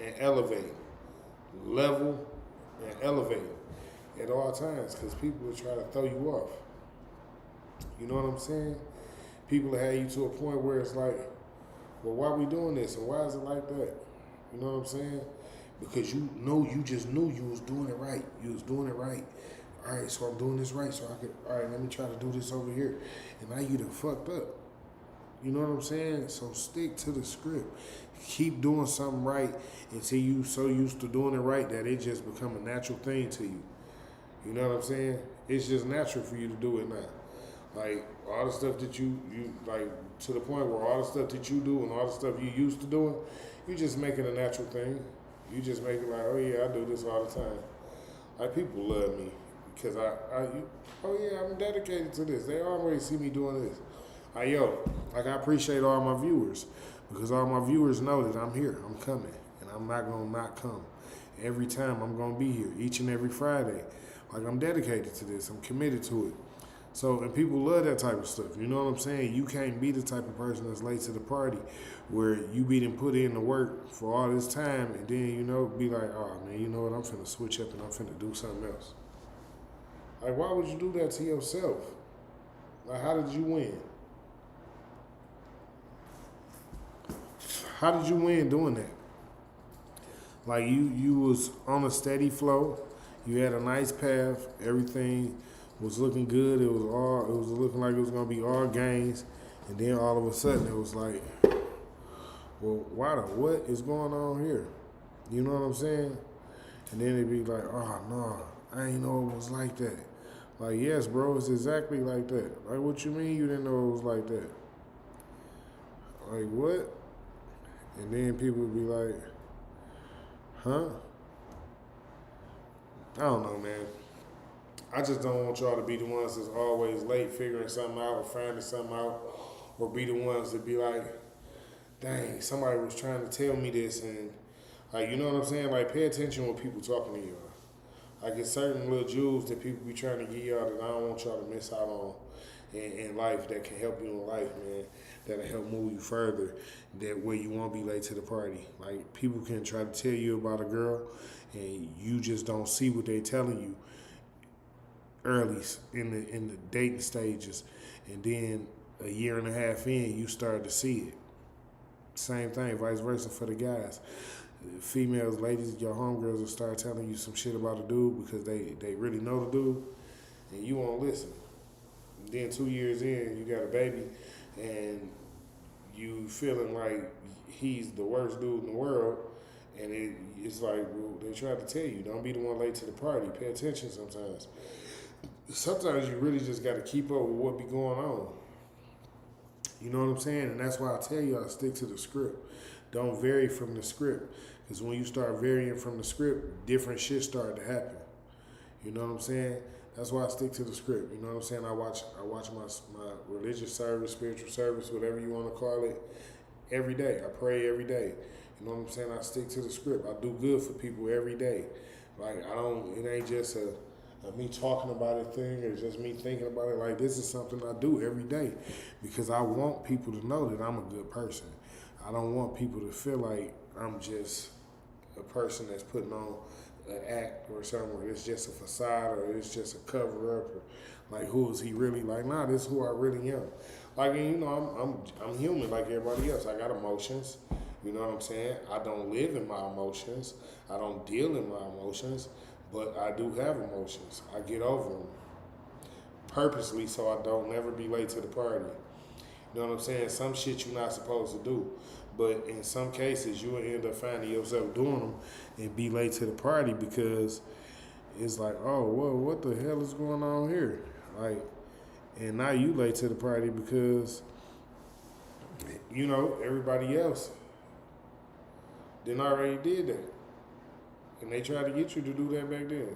and elevate. Level and elevate at all times, because people will try to throw you off. You know what I'm saying? People will have you to a point where it's like, well, why are we doing this? And why is it like that? You know what I'm saying? Because you just knew you was doing it right. You was doing it right. All right, so I'm doing this right, so all right, let me try to do this over here. And now you done fucked up. You know what I'm saying? So stick to the script. Keep doing something right until you so used to doing it right that it just become a natural thing to you. You know what I'm saying? It's just natural for you to do it now. Like, all the stuff that you like, to the point where all the stuff that you do and all the stuff you used to doing, you just make it a natural thing. You just make it like, oh yeah, I do this all the time. Like, people love me because I'm dedicated to this. They always see me doing this. Like, yo, like I appreciate all my viewers because all my viewers know that I'm here, I'm coming, and I'm not gonna not come. Every time I'm gonna be here, each and every Friday. Like I'm dedicated to this, I'm committed to it. So, and people love that type of stuff. You know what I'm saying? You can't be the type of person that's late to the party where you be done put in the work for all this time and then, you know, be like, oh man, you know what? I'm finna switch up and I'm finna do something else. Like, why would you do that to yourself? Like, how did you win? How did you win doing that? Like, you was on a steady flow. You had a nice path. Everything was looking good. It was looking like it was gonna be all gains, and then all of a sudden it was like, well, what is going on here? You know what I'm saying? And then it'd be like, oh no, I ain't know it was like that. Like, yes, bro, it's exactly like that. Like, what you mean you didn't know it was like that? Like, what? And then people would be like, huh? I don't know, man. I just don't want y'all to be the ones that's always late figuring something out or finding something out, or be the ones that be like, dang, somebody was trying to tell me this, and like, you know what I'm saying? Like, pay attention when people talking to you. Like, it's certain little jewels that people be trying to give y'all that I don't want y'all to miss out on in life that can help you in life, man. That'll help move you further. That way you won't be late to the party. Like, people can try to tell you about a girl, and you just don't see what they telling you early in the dating stages, and then a year and a half in, you start to see it. Same thing, vice versa for the guys. Females, ladies, your homegirls will start telling you some shit about a dude because they really know the dude, and you won't listen. And then 2 years in, you got a baby, and you feeling like he's the worst dude in the world, and it's like, well, they try to tell you, don't be the one late to the party. Pay attention sometimes. Sometimes you really just got to keep up with what be going on. You know what I'm saying? And that's why I tell you, I stick to the script. Don't vary from the script. Because when you start varying from the script, different shit start to happen. You know what I'm saying? That's why I stick to the script. You know what I'm saying? I watch my religious service, spiritual service, whatever you want to call it, every day. I pray every day. You know what I'm saying? I stick to the script. I do good for people every day. Like, it ain't just a me talking about it thing or just me thinking about it. Like, this is something I do every day because I want people to know that I'm a good person. I don't want people to feel like I'm just a person that's putting on an act or something, or it's just a facade or it's just a cover up, or like, who is he really? Like, nah, this is who I really am. Like, and, you know, I'm human like everybody else. I got emotions. You know what I'm saying? I don't live in my emotions. I don't deal in my emotions. But I do have emotions. I get over them purposely so I don't never be late to the party. You know what I'm saying? Some shit you're not supposed to do. But in some cases, you will end up finding yourself doing them and be late to the party because it's like, oh, well, what the hell is going on here? Like, and now you late to the party because, you know, everybody else then already did that. And they tried to get you to do that back then.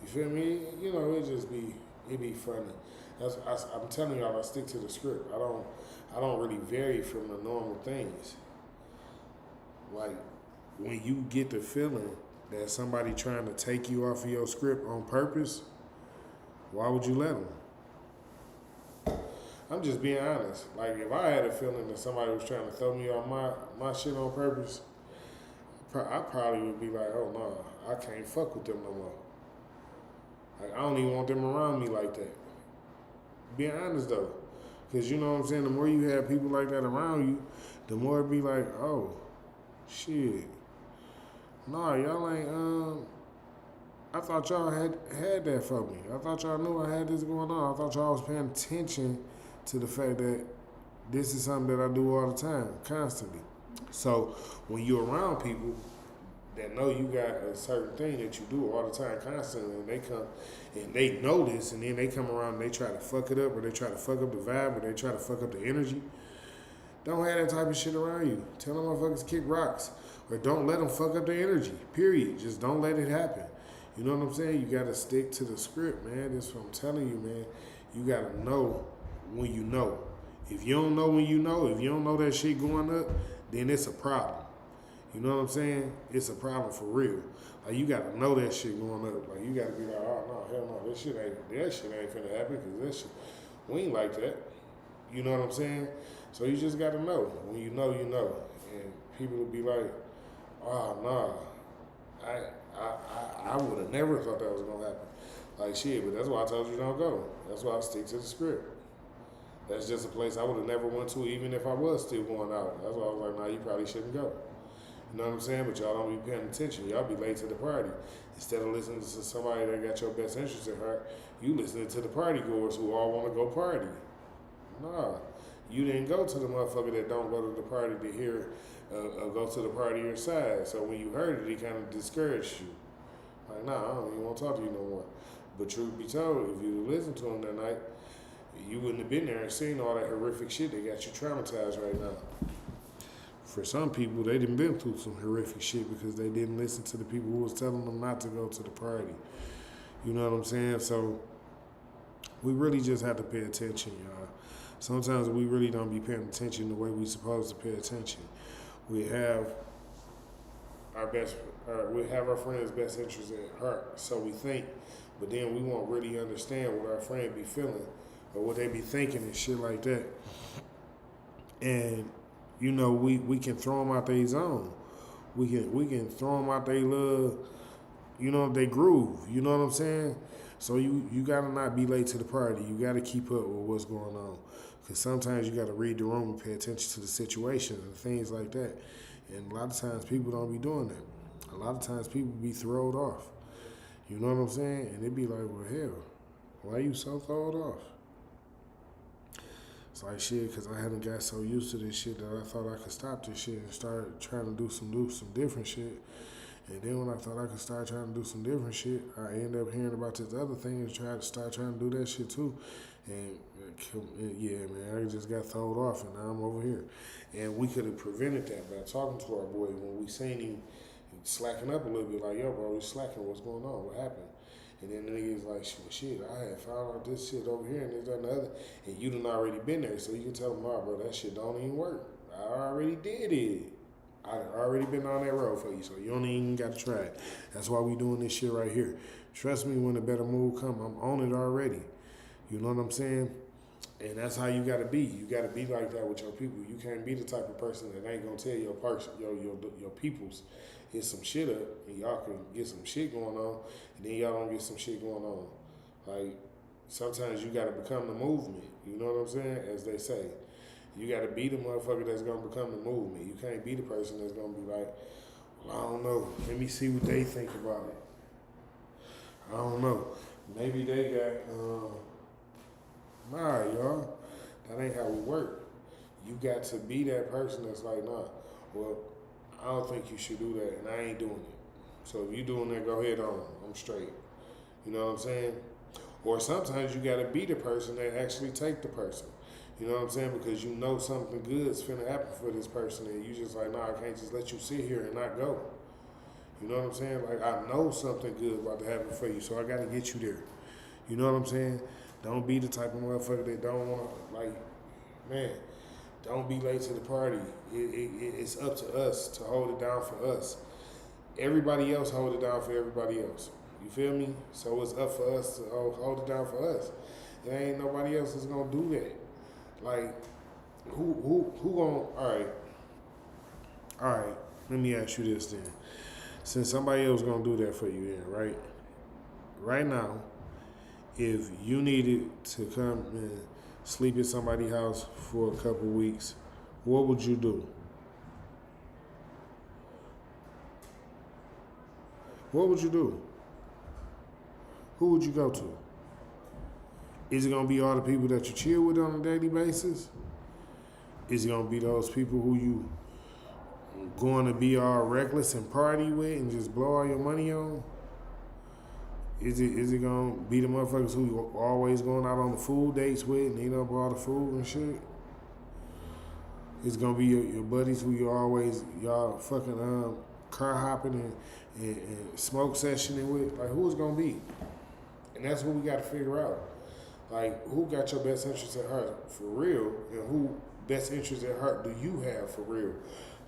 You feel me? You know, it be funny. I'm telling y'all, I stick to the script. I don't really vary from the normal things. Like, when you get the feeling that somebody trying to take you off of your script on purpose, why would you let them? I'm just being honest. Like, if I had a feeling that somebody was trying to throw me off my shit on purpose, I probably would be like, oh no, I can't fuck with them no more. Like, I don't even want them around me like that. Being honest though, because you know what I'm saying, the more you have people like that around you, the more it be like, oh, shit. Nah, y'all ain't, I thought y'all had that for me. I thought y'all knew I had this going on. I thought y'all was paying attention to the fact that this is something that I do all the time, constantly. So when you're around people that know you got a certain thing that you do all the time, constantly, and they come and they know this, and then they come around and they try to fuck it up, or they try to fuck up the vibe, or they try to fuck up the energy, don't have that type of shit around you. Tell them motherfuckers to kick rocks, or don't let them fuck up the energy, period. Just don't let it happen. You know what I'm saying? You got to stick to the script, man. That's what I'm telling you, man. You got to know when you know. If you don't know when you know, if you don't know that shit going up, then it's a problem. You know what I'm saying? It's a problem for real. Like you gotta know that shit going up. Like you gotta be like, oh no, hell no, that shit ain't finna happen because that shit, we ain't like that. You know what I'm saying? So you just gotta know. When you know, you know. And people will be like, oh nah, I would have never thought that was gonna happen. Like shit, but that's why I told you don't go. That's why I stick to the script. That's just a place I would have never went to, even if I was still going out. That's why I was like, nah, you probably shouldn't go. You know what I'm saying? But y'all don't be paying attention. Y'all be late to the party. Instead of listening to somebody that got your best interest at heart, you listening to the party goers who all want to go party. Nah, you didn't go to the motherfucker that don't go to the party to hear, go to the party your side. So when you heard it, he kind of discouraged you. Like, nah, I don't even want to talk to you no more. But truth be told, if you listened to him that night, you wouldn't have been there and seen all that horrific shit that got you traumatized right now. For some people, they done been through some horrific shit because they didn't listen to the people who was telling them not to go to the party. You know what I'm saying? So we really just have to pay attention, y'all. Sometimes we really don't be paying attention the way we supposed to pay attention. We have our friend's best interest at heart, so we think, but then we won't really understand what our friend be feeling or what they be thinking and shit like that. And you know, we can throw them out their zone. We can throw them out their little, you know, they groove. You know what I'm saying? So you gotta not be late to the party. You gotta keep up with what's going on, because sometimes you gotta read the room and pay attention to the situation and things like that. And a lot of times people don't be doing that. A lot of times people be thrown off. You know what I'm saying? And they be like, well, hell, why you so thrown off? It's like shit, because I hadn't got so used to this shit that I thought I could stop this shit and start trying to do some different shit. And then when I thought I could start trying to do some different shit, I ended up hearing about this other thing and tried to start trying to do that shit too. And yeah, man, I just got thrown off and now I'm over here. And we could have prevented that by talking to our boy when we seen him slacking up a little bit, like, yo, bro, you slacking, what's going on, what happened? And then the nigga's like, shit, I had found out this shit over here and this, that, and the other. And you done already been there, so you can tell them, oh, bro, that shit don't even work. I already did it. I done already been on that road for you, so you don't even got to try it. That's why we doing this shit right here. Trust me, when a better move come, I'm on it already. You know what I'm saying? And that's how you got to be. You got to be like that with your people. You can't be the type of person that ain't going to tell your peoples get some shit up and y'all can get some shit going on and then y'all don't get some shit going on. Like, sometimes you gotta become the movement, you know what I'm saying? As they say. You gotta be the motherfucker that's gonna become the movement. You can't be the person that's gonna be like, well, I don't know, let me see what they think about it. I don't know. Maybe they got, nah, y'all, that ain't how we work. You got to be that person that's like, nah, well, I don't think you should do that, and I ain't doing it. So if you doing that, go ahead on. I'm straight. You know what I'm saying? Or sometimes you got to be the person that actually take the person. You know what I'm saying? Because you know something good's finna happen for this person, and you just like, nah, I can't just let you sit here and not go. You know what I'm saying? Like, I know something good about to happen for you, so I got to get you there. You know what I'm saying? Don't be the type of motherfucker that don't want to, like, man, don't be late to the party. It's up to us to hold it down for us. Everybody else hold it down for everybody else. You feel me? So it's up for us to hold it down for us. There ain't nobody else that's gonna do that. Like, who gonna? All right. Let me ask you this then. Since somebody else gonna do that for you, then, right? Right now, if you needed to come and sleep at somebody's house for a couple weeks, what would you do? What would you do? Who would you go to? Is it gonna be all the people that you chill with on a daily basis? Is it gonna be those people who you going to be all reckless and party with and just blow all your money on? Is it gonna be the motherfuckers who you always going out on the food dates with and eat up all the food and shit? It's gonna be your buddies who y'all fucking car hopping and smoke sessioning with. Like, who it's gonna be? And that's what we gotta figure out. Like, who got your best interest at heart for real, and who best interest at heart do you have for real?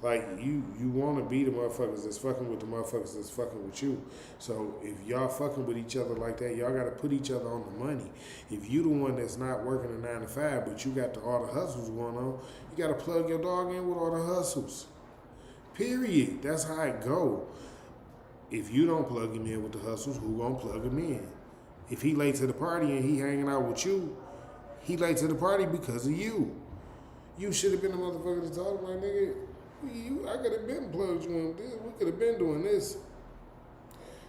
Like, you want to be the motherfuckers that's fucking with the motherfuckers that's fucking with you. So if y'all fucking with each other like that, y'all got to put each other on the money. If you the one that's not working a 9 to 5, but you got all the hustles going on, you got to plug your dog in with all the hustles. Period. That's how it go. If you don't plug him in with the hustles, who gonna plug him in? If he late to the party and he hanging out with you, he late to the party because of you. You should have been the motherfucker to talk like, nigga, I could have been plugged you in this. We could have been doing this.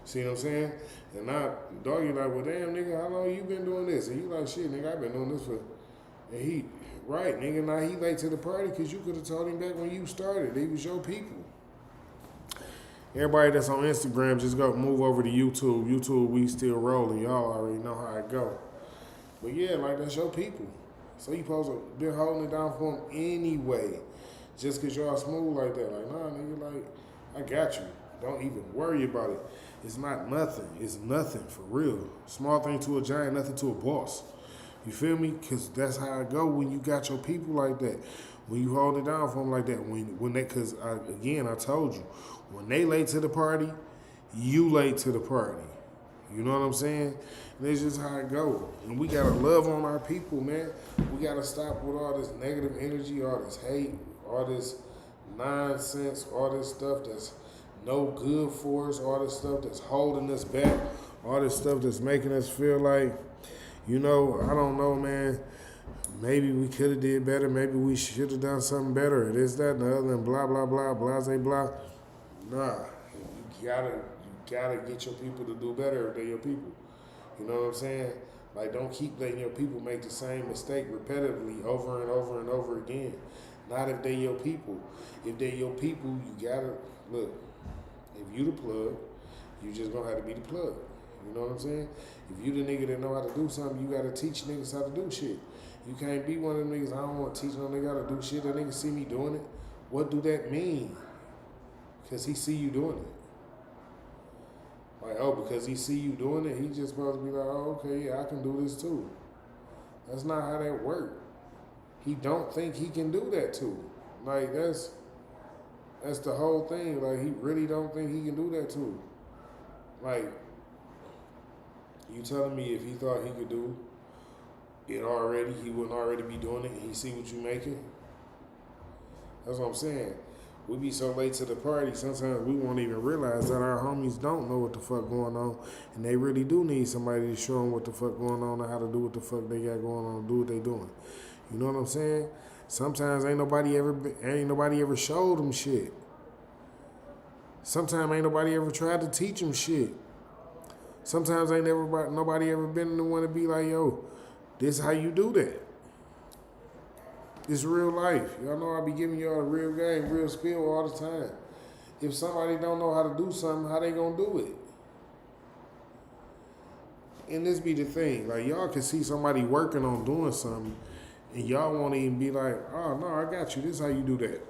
See what I'm saying? And now, dog, you like, well, damn, nigga, how long you been doing this? And you like, shit, nigga, I've been doing this for, and he, right, nigga, now he late to the party because you could have told him back when you started. They was your people. Everybody that's on Instagram, just go move over to YouTube. YouTube, we still rolling. Y'all already know how it go. But yeah, like, that's your people. So you supposed to be holding it down for them anyway. Just because y'all smooth like that. Like, nah, nigga, like, I got you. Don't even worry about it. It's not nothing. It's nothing, for real. Small thing to a giant, nothing to a boss. You feel me? Because that's how it go when you got your people like that. When you hold it down for them like that. When they, because, again, I told you, when they late to the party, you late to the party. You know what I'm saying? And that's just how it go. And we got to love on our people, man. We got to stop with all this negative energy, all this hate, all this nonsense, all this stuff that's no good for us, all this stuff that's holding us back, all this stuff that's making us feel like, you know, I don't know, man, maybe we could have did better, maybe we should have done something better, this, that, and the other, and blah, blah, blah, blase, blah. Nah, you gotta get your people to do better if they're your people. You know what I'm saying? Like, don't keep letting your people make the same mistake repetitively over and over and over again. Not if they your people. If they your people, you gotta, look, if you the plug, you just gonna have to be the plug. You know what I'm saying? If you the nigga that know how to do something, you gotta teach niggas how to do shit. You can't be one of them niggas, I don't want to teach no nigga how to do shit. That nigga see me doing it. What do that mean? Because he see you doing it. Like, oh, because he see you doing it, he just supposed to be like, oh, okay, yeah, I can do this too. That's not how that works. He don't think he can do that too. Like, that's the whole thing. Like, he really don't think he can do that too. Like, you telling me if he thought he could do it already, he wouldn't already be doing it, and he see what you making? That's what I'm saying. We be so late to the party, sometimes we won't even realize that our homies don't know what the fuck going on, and they really do need somebody to show them what the fuck going on and how to do what the fuck they got going on, do what they doing. You know what I'm saying? Sometimes ain't nobody ever showed them shit. Sometimes ain't nobody ever tried to teach them shit. Sometimes nobody ever been the one to be like, yo, this how you do that. It's real life. Y'all know I be giving y'all a real game, real spill all the time. If somebody don't know how to do something, how they gonna do it? And this be the thing. Like, y'all can see somebody working on doing something, and y'all won't even be like, oh, no, I got you. This is how you do that.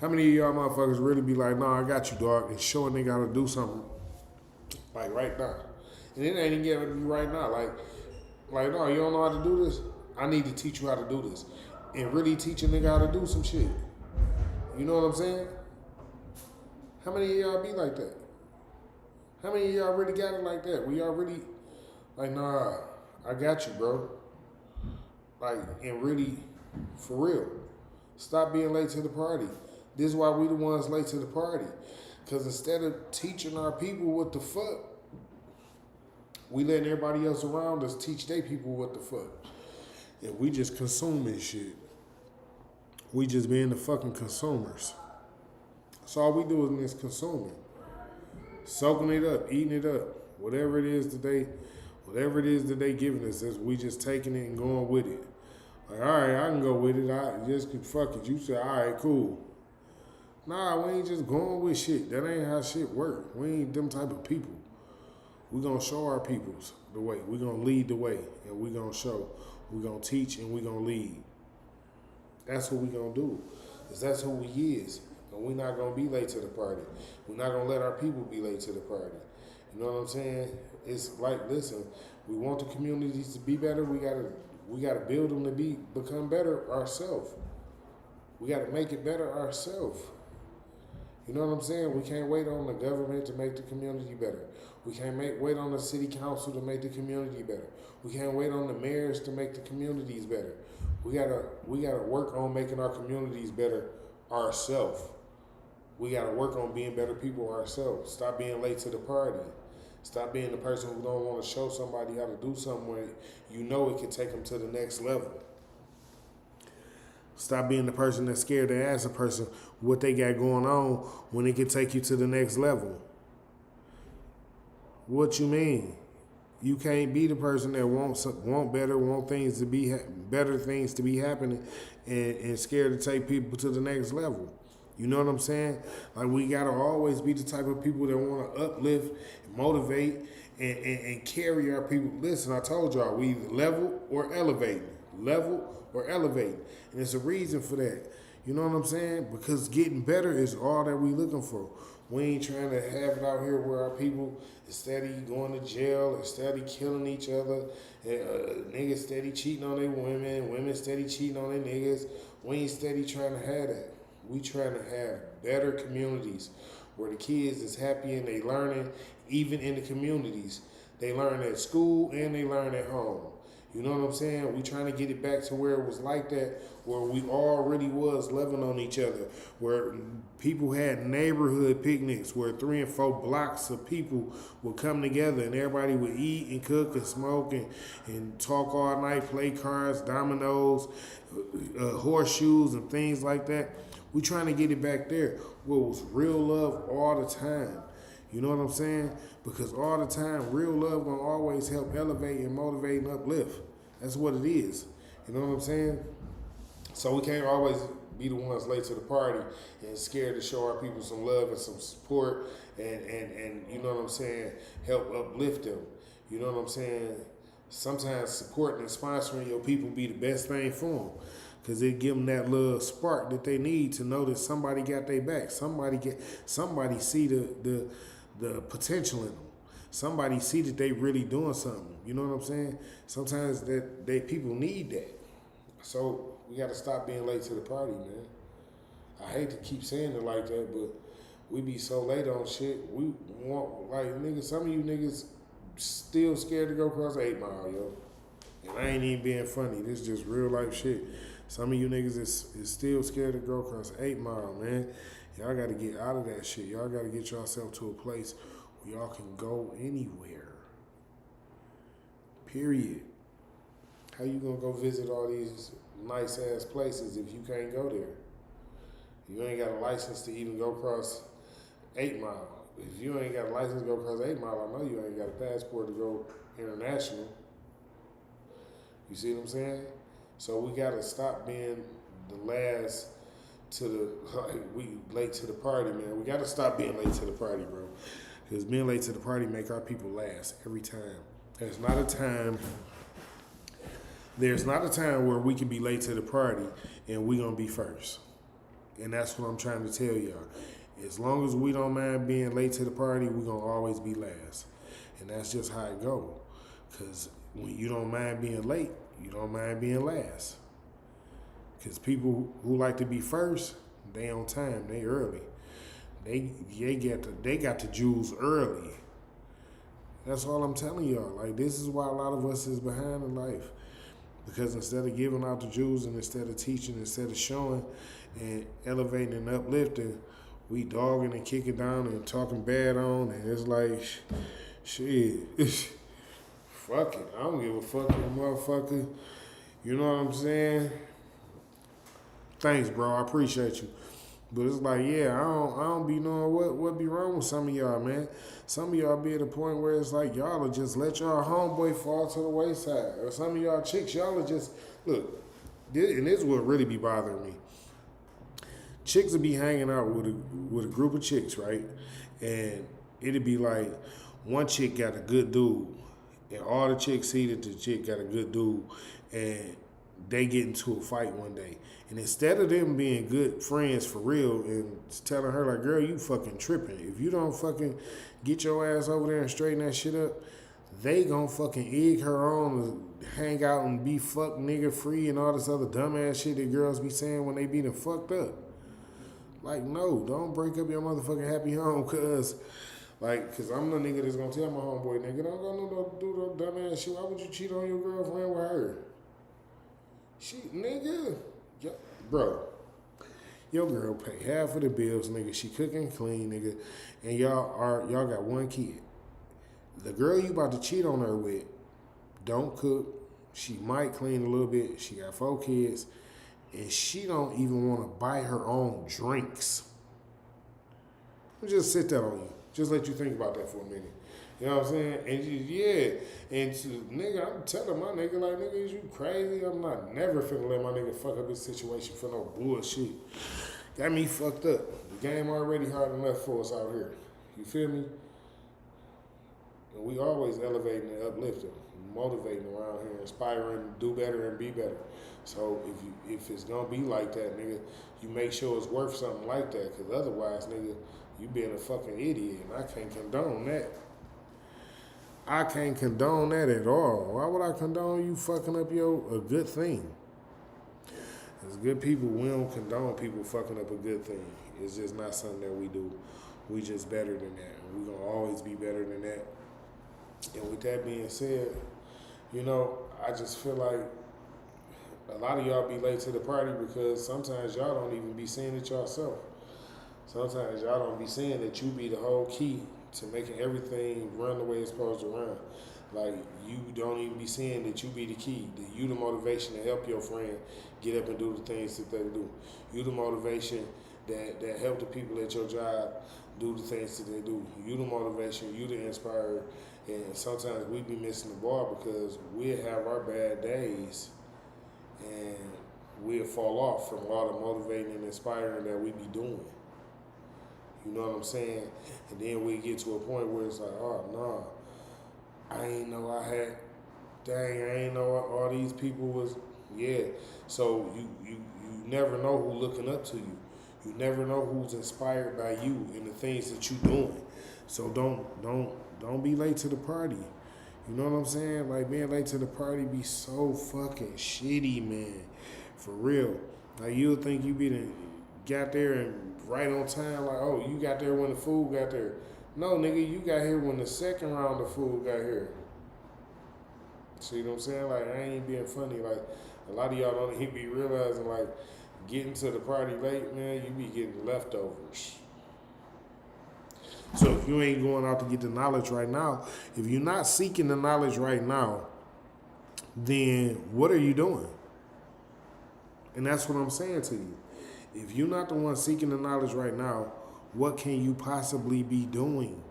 How many of y'all motherfuckers really be like, no, I got you, dog, and show a nigga how to do something, like, right now? And it ain't even gonna be right now. Like, no, you don't know how to do this? I need to teach you how to do this. And really teach a nigga how to do some shit. You know what I'm saying? How many of y'all be like that? How many of y'all really got it like that? Where y'all really, like, nah, I got you, bro. Like, and really, for real, stop being late to the party. This is why we the ones late to the party. Because instead of teaching our people what the fuck, we letting everybody else around us teach their people what the fuck. And we just consuming shit. We just being the fucking consumers. That's all we do is consuming. Soaking it up, eating it up. Whatever it is that they giving us, we just taking it and going with it. Like, all right, I can go with it. I just could fuck it. You say, all right, cool. Nah, we ain't just going with shit. That ain't how shit work. We ain't them type of people. We gonna show our peoples the way. We gonna lead the way, and we gonna show. We gonna teach, and we gonna lead. That's what we gonna do. Cause that's who we is. And we not gonna be late to the party. We're not gonna let our people be late to the party. You know what I'm saying? It's like, listen, we want the communities to be better. We gotta build them to become better ourselves. We gotta make it better ourselves. You know what I'm saying? We can't wait on the government to make the community better. We can't wait on the city council to make the community better. We can't wait on the mayors to make the communities better. We gotta work on making our communities better ourselves. We gotta work on being better people ourselves. Stop being late to the party. Stop being the person who don't want to show somebody how to do something where you know it can take them to the next level. Stop being the person that's scared to ask a person what they got going on when it can take you to the next level. What you mean? You can't be the person that want better, want things to be better things to be happening, and scared to take people to the next level. You know what I'm saying? Like, we gotta always be the type of people that want to uplift, motivate, and carry our people. Listen, I told y'all, we either level or elevate. Level or elevate. And there's a reason for that. You know what I'm saying? Because getting better is all that we looking for. We ain't trying to have it out here where our people is steady going to jail and steady killing each other. And, niggas steady cheating on their women steady cheating on their niggas. We ain't steady trying to have that. We trying to have better communities where the kids is happy and they learning even in the communities. They learn at school and they learn at home. You know what I'm saying? We trying to get it back to where it was like that, where we already was loving on each other, where people had neighborhood picnics, where 3 and 4 blocks of people would come together and everybody would eat and cook and smoke and talk all night, play cards, dominoes, horseshoes and things like that. We trying to get it back there where it was real love all the time. You know what I'm saying? Because all the time, real love gonna always help elevate and motivate and uplift. That's what it is. You know what I'm saying? So we can't always be the ones late to the party and scared to show our people some love and some support and you know what I'm saying, help uplift them. You know what I'm saying? Sometimes supporting and sponsoring your people be the best thing for them. Because it give them that little spark that they need to know that somebody got their back. Somebody see the potential in them. Somebody see that they really doing something. You know what I'm saying? Sometimes that people need that. So we got to stop being late to the party, man. I hate to keep saying it like that, but we be so late on shit. We want, like, niggas, some of you niggas still scared to go across 8 Mile, yo. And I ain't even being funny. This is just real life shit. Some of you niggas is still scared to go across 8 Mile, man. Y'all got to get out of that shit. Y'all got to get yourself to a place where y'all can go anywhere. Period. How you gonna go visit all these nice ass places if you can't go there? You ain't got a license to even go across 8 Mile. If you ain't got a license to go across 8 Mile, I know you ain't got a passport to go international. You see what I'm saying? So we gotta stop being the last to the, like, we late to the party, man. We gotta stop being late to the party, bro. Because being late to the party make our people last every time. There's not a time where we can be late to the party and we gonna be first. And that's what I'm trying to tell y'all. As long as we don't mind being late to the party, we gonna always be last. And that's just how it go. Because when you don't mind being late, you don't mind being last. Because people who like to be first, they on time, they early. They got the jewels early. That's all I'm telling y'all. Like, this is why a lot of us is behind in life. Because instead of giving out the jewels and instead of teaching, instead of showing and elevating and uplifting, we dogging and kicking down and talking bad on, and it's like, shit. Fuck it. I don't give a fuck, you motherfucker. You know what I'm saying? Thanks, bro. I appreciate you. But it's like, yeah, I don't be knowing what be wrong with some of y'all, man. Some of y'all be at a point where it's like y'all will just let y'all homeboy fall to the wayside. Or some of y'all chicks, y'all will just, look, and this is what really be bothering me. Chicks will be hanging out with a group of chicks, right? And it'd be like, one chick got a good dude. And all the chicks see that the chick got a good dude. And they get into a fight one day. And instead of them being good friends for real and telling her, like, girl, you fucking tripping. If you don't fucking get your ass over there and straighten that shit up, they gonna fucking egg her on to hang out and be fuck nigga free and all this other dumbass shit that girls be saying when they be done fucked up. Like, no, don't break up your motherfucking happy home, cause I'm the nigga that's gonna tell my homeboy, nigga, don't go do no dumbass shit. Why would you cheat on your girlfriend with her? She, nigga, bro, your girl pay half of the bills, nigga. She cook and clean, nigga, and y'all got one kid. The girl you about to cheat on her with don't cook. She might clean a little bit. She got 4 kids, and she don't even want to buy her own drinks. Just sit that on you. Just let you think about that for a minute. You know what I'm saying? And nigga, I'm telling my nigga, like, nigga, is you crazy? I'm not never finna let my nigga fuck up his situation for no bullshit. Got me fucked up. The game already hard enough for us out here. You feel me? And we always elevating and uplifting, motivating around here, inspiring, do better and be better. So if it's gonna be like that, nigga, you make sure it's worth something like that, because otherwise, nigga, you being a fucking idiot, and I can't condone that. I can't condone that at all. Why would I condone you fucking up a good thing? As good people, we don't condone people fucking up a good thing. It's just not something that we do. We just better than that. We gonna always be better than that. And with that being said, you know, I just feel like a lot of y'all be late to the party because sometimes y'all don't even be seeing it yourself. Sometimes y'all don't be seeing that you be the whole key to making everything run the way it's supposed to run. Like, you don't even be seeing that you be the key, that you the motivation to help your friend get up and do the things that they do. You the motivation that help the people at your job do the things that they do. You the motivation, you the inspirer. And sometimes we be missing the ball because we have our bad days and we'll fall off from all the motivating and inspiring that we be doing. You know what I'm saying? And then we get to a point where it's like, oh, no, I ain't know I ain't know all these people was, yeah. So you never know who's looking up to you. You never know who's inspired by you and the things that you doing. So don't be late to the party. You know what I'm saying? Like, being late to the party be so fucking shitty, man. For real. Like, you'll think you got there and right on time, like, oh, you got there when the food got there. No, nigga, you got here when the second round of food got here. See what I'm saying? Like, I ain't being funny. Like, a lot of y'all don't even be realizing, like, getting to the party late, man, you be getting leftovers. So if you ain't going out to get the knowledge right now, if you're not seeking the knowledge right now, then what are you doing? And that's what I'm saying to you. If you're not the one seeking the knowledge right now, what can you possibly be doing?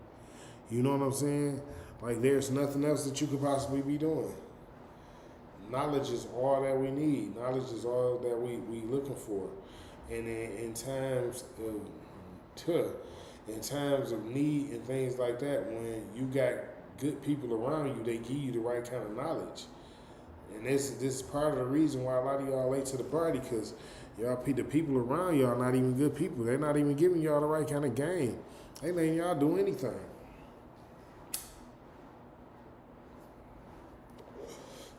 You know what I'm saying? Like, there's nothing else that you could possibly be doing. Knowledge is all that we need. Knowledge is all that we looking for. And in times of need and things like that, when you got good people around you, they give you the right kind of knowledge. And this is part of the reason why a lot of y'all late to the party, because the people around y'all not even good people. They're not even giving y'all the right kind of game. They letting y'all do anything.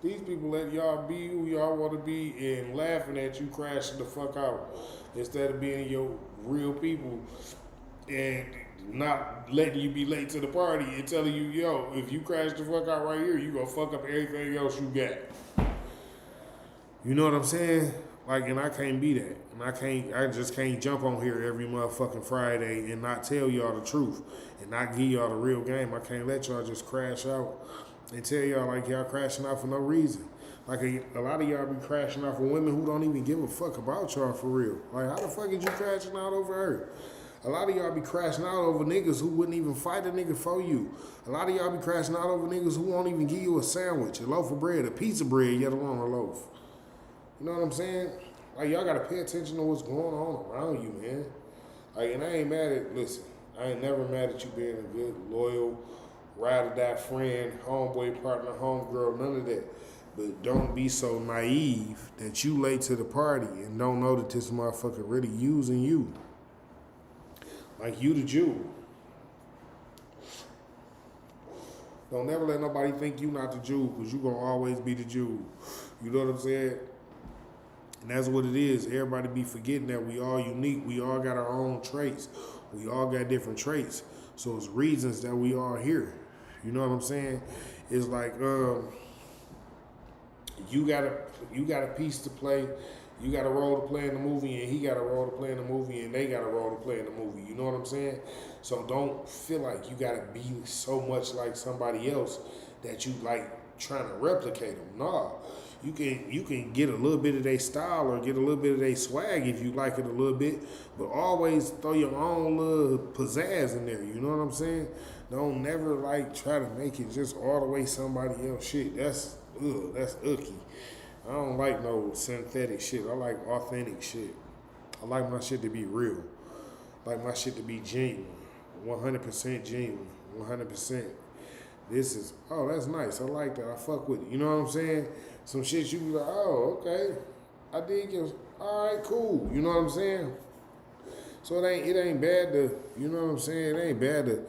These people let y'all be who y'all want to be and laughing at you crashing the fuck out instead of being your real people and not letting you be late to the party and telling you, yo, if you crash the fuck out right here, you gonna fuck up everything else you got. You know what I'm saying? Like, and I can't be that. And I just can't jump on here every motherfucking Friday and not tell y'all the truth and not give y'all the real game. I can't let y'all just crash out and tell y'all like y'all crashing out for no reason. Like, a lot of y'all be crashing out for women who don't even give a fuck about y'all for real. Like, how the fuck is you crashing out over her? A lot of y'all be crashing out over niggas who wouldn't even fight a nigga for you. A lot of y'all be crashing out over niggas who won't even give you a sandwich, a loaf of bread, a piece of bread, yet alone a loaf. You know what I'm saying? Like, y'all gotta pay attention to what's going on around you, man. Like, and I ain't never mad at you being a good, loyal, ride or die friend, homeboy, partner, homegirl, none of that. But don't be so naive that you late to the party and don't know that this motherfucker really using you. Like you the Jew. Don't never let nobody think you not the Jew, because you gonna always be the Jew. You know what I'm saying? And that's what it is. Everybody be forgetting that we all unique. We all got our own traits. We all got different traits. So it's reasons that we are here. You know what I'm saying? It's like you got a piece to play. You got a role to play in the movie, and he got a role to play in the movie, and they got a role to play in the movie. You know what I'm saying? So don't feel like you gotta be so much like somebody else that you like trying to replicate them. Nah, you can get a little bit of their style or get a little bit of their swag if you like it a little bit, but always throw your own little pizzazz in there. You know what I'm saying? Don't never like try to make it just all the way somebody else shit. That's icky. I don't like no synthetic shit. I like authentic shit. I like my shit to be real. I like my shit to be genuine. 100% genuine. 100%. This is, oh, that's nice. I like that. I fuck with it. You know what I'm saying? Some shit you be like, oh, okay. I dig you. All right, cool. You know what I'm saying? So it ain't bad to, you know what I'm saying? It ain't bad to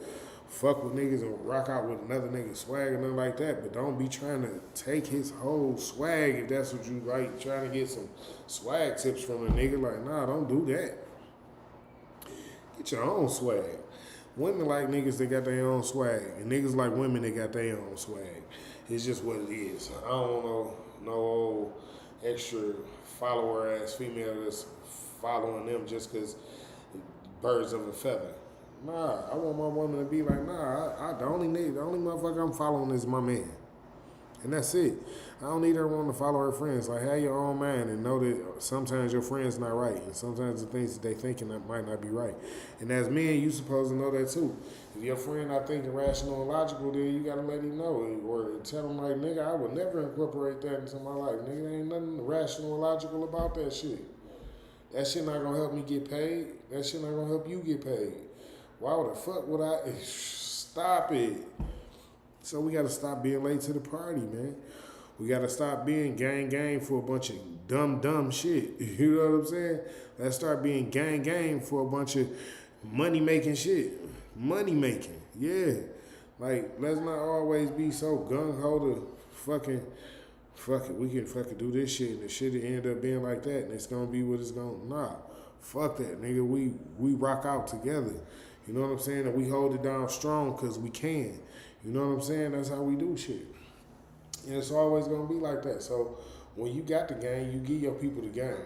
fuck with niggas and rock out with another nigga swag and nothing like that, but don't be trying to take his whole swag if that's what you like, trying to get some swag tips from a nigga. Like, nah, don't do that. Get your own swag. Women like niggas that got their own swag, and niggas like women that got their own swag. It's just what it is. I don't know no old extra follower ass female that's following them just because birds of a feather. Nah, I want my woman to be like, nah, the only motherfucker I'm following is my man. And that's it. I don't need her wanting to follow her friends. Like, have your own mind and know that sometimes your friend's not right. And sometimes the things that they thinking that might not be right. And as men, you supposed to know that too. If your friend not thinking rational and logical, then you gotta let him know. Or tell him like, nigga, I would never incorporate that into my life. Nigga, there ain't nothing rational or logical about that shit. That shit not gonna help me get paid. That shit not gonna help you get paid. Why the fuck would I? Stop it. So we got to stop being late to the party, man. We got to stop being gang for a bunch of dumb shit. You know what I'm saying? Let's start being gang for a bunch of money-making shit. Money-making, yeah. Like, let's not always be so gung-ho to fuck it, we can fucking do this shit, and the shit will end up being like that, and it's going to be what it's going to, nah. Fuck that, nigga. We rock out together. You know what I'm saying? And we hold it down strong because we can. You know what I'm saying? That's how we do shit. And it's always going to be like that. So when you got the game, you give your people the game.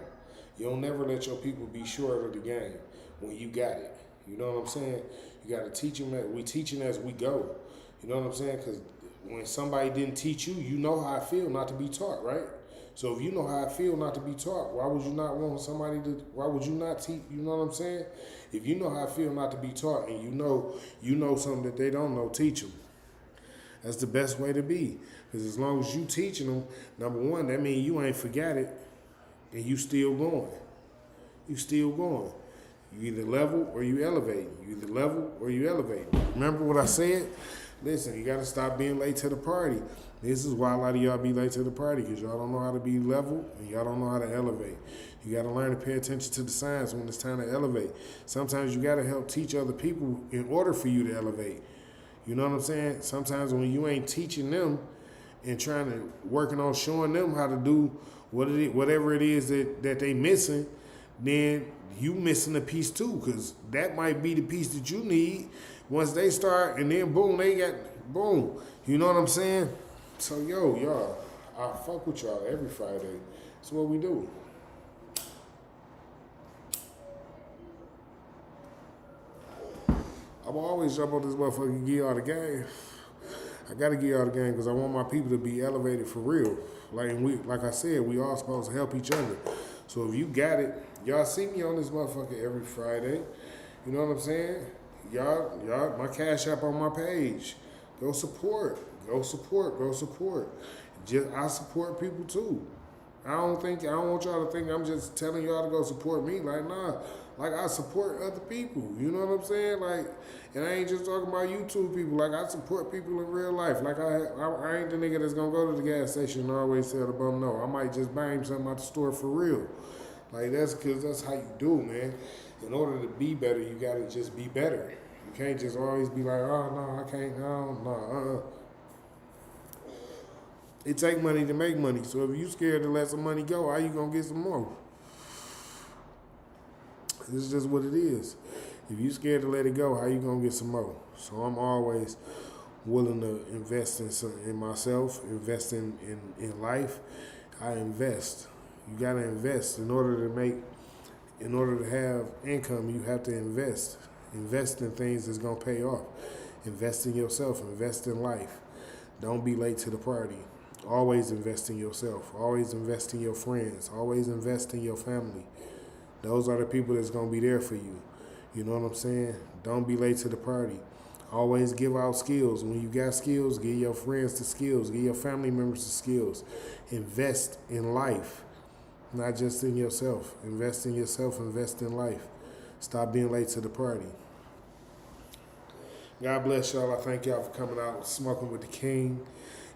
You don't never let your people be short of the game when you got it. You know what I'm saying? You got to teach them that we teaching as we go. You know what I'm saying? Because when somebody didn't teach you, you know how I feel not to be taught, right? So if you know how I feel not to be taught, why would you not want somebody to, why would you not teach, you know what I'm saying? If you know how I feel not to be taught and you know something that they don't know, teach them. That's the best way to be. Because as long as you teaching them, number one, that means you ain't forgot it and you still going. You still going. You either level or you elevate. You either level or you elevate. Remember what I said? Listen, you got to stop being late to the party. This is why a lot of y'all be late to the party, because y'all don't know how to be level and y'all don't know how to elevate. You got to learn to pay attention to the signs when it's time to elevate. Sometimes you got to help teach other people in order for you to elevate. You know what I'm saying? Sometimes when you ain't teaching them and trying to working on showing them how to do whatever it is that they missing, then you missing a piece too, because that might be the piece that you need once they start, and then boom, they got boom. You know what I'm saying? So y'all, I fuck with y'all every Friday. That's what we do. I will always jump on this motherfucker and give y'all the game. I gotta give y'all the game because I want my people to be elevated for real. Like I said, we all supposed to help each other. So if you got it, y'all see me on this motherfucker every Friday. You know what I'm saying? Y'all, my Cash App on my page. Go support. I support people too. I don't want y'all to think I'm just telling y'all to go support me. Like, nah. Like, I support other people. You know what I'm saying? Like, and I ain't just talking about YouTube people. Like, I support people in real life. Like, I ain't the nigga that's gonna go to the gas station and always tell the bum no. I might just buy him something out the store for real. Like, that's how you do, man. In order to be better, you gotta just be better. You can't just always be like, oh, no, I can't, no. It take money to make money. So if you scared to let some money go, how you gonna get some more? This is just what it is. If you scared to let it go, how you gonna get some more? So I'm always willing to invest in myself, invest in life. I invest. You gotta invest in order to have income. You have to invest. Invest in things that's gonna pay off. Invest in yourself. Invest in life. Don't be late to the party. Always invest in yourself. Always invest in your friends. Always invest in your family. Those are the people that's going to be there for you. You know what I'm saying? Don't be late to the party. Always give out skills. When you got skills, give your friends the skills. Give your family members the skills. Invest in life, not just in yourself. Invest in yourself. Invest in life. Stop being late to the party. God bless y'all. I thank y'all for coming out smoking with the King.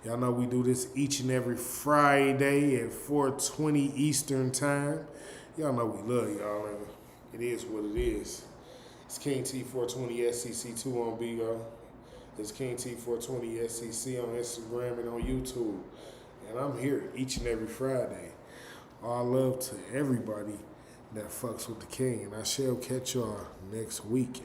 Y'all know we do this each and every Friday at 4:20 Eastern Time. Y'all know we love y'all, and it is what it is. It's King T 420 SCC2 on Bigo. It's King T 420 SCC on Instagram and on YouTube. And I'm here each and every Friday. All love to everybody that fucks with the King. And I shall catch y'all next week.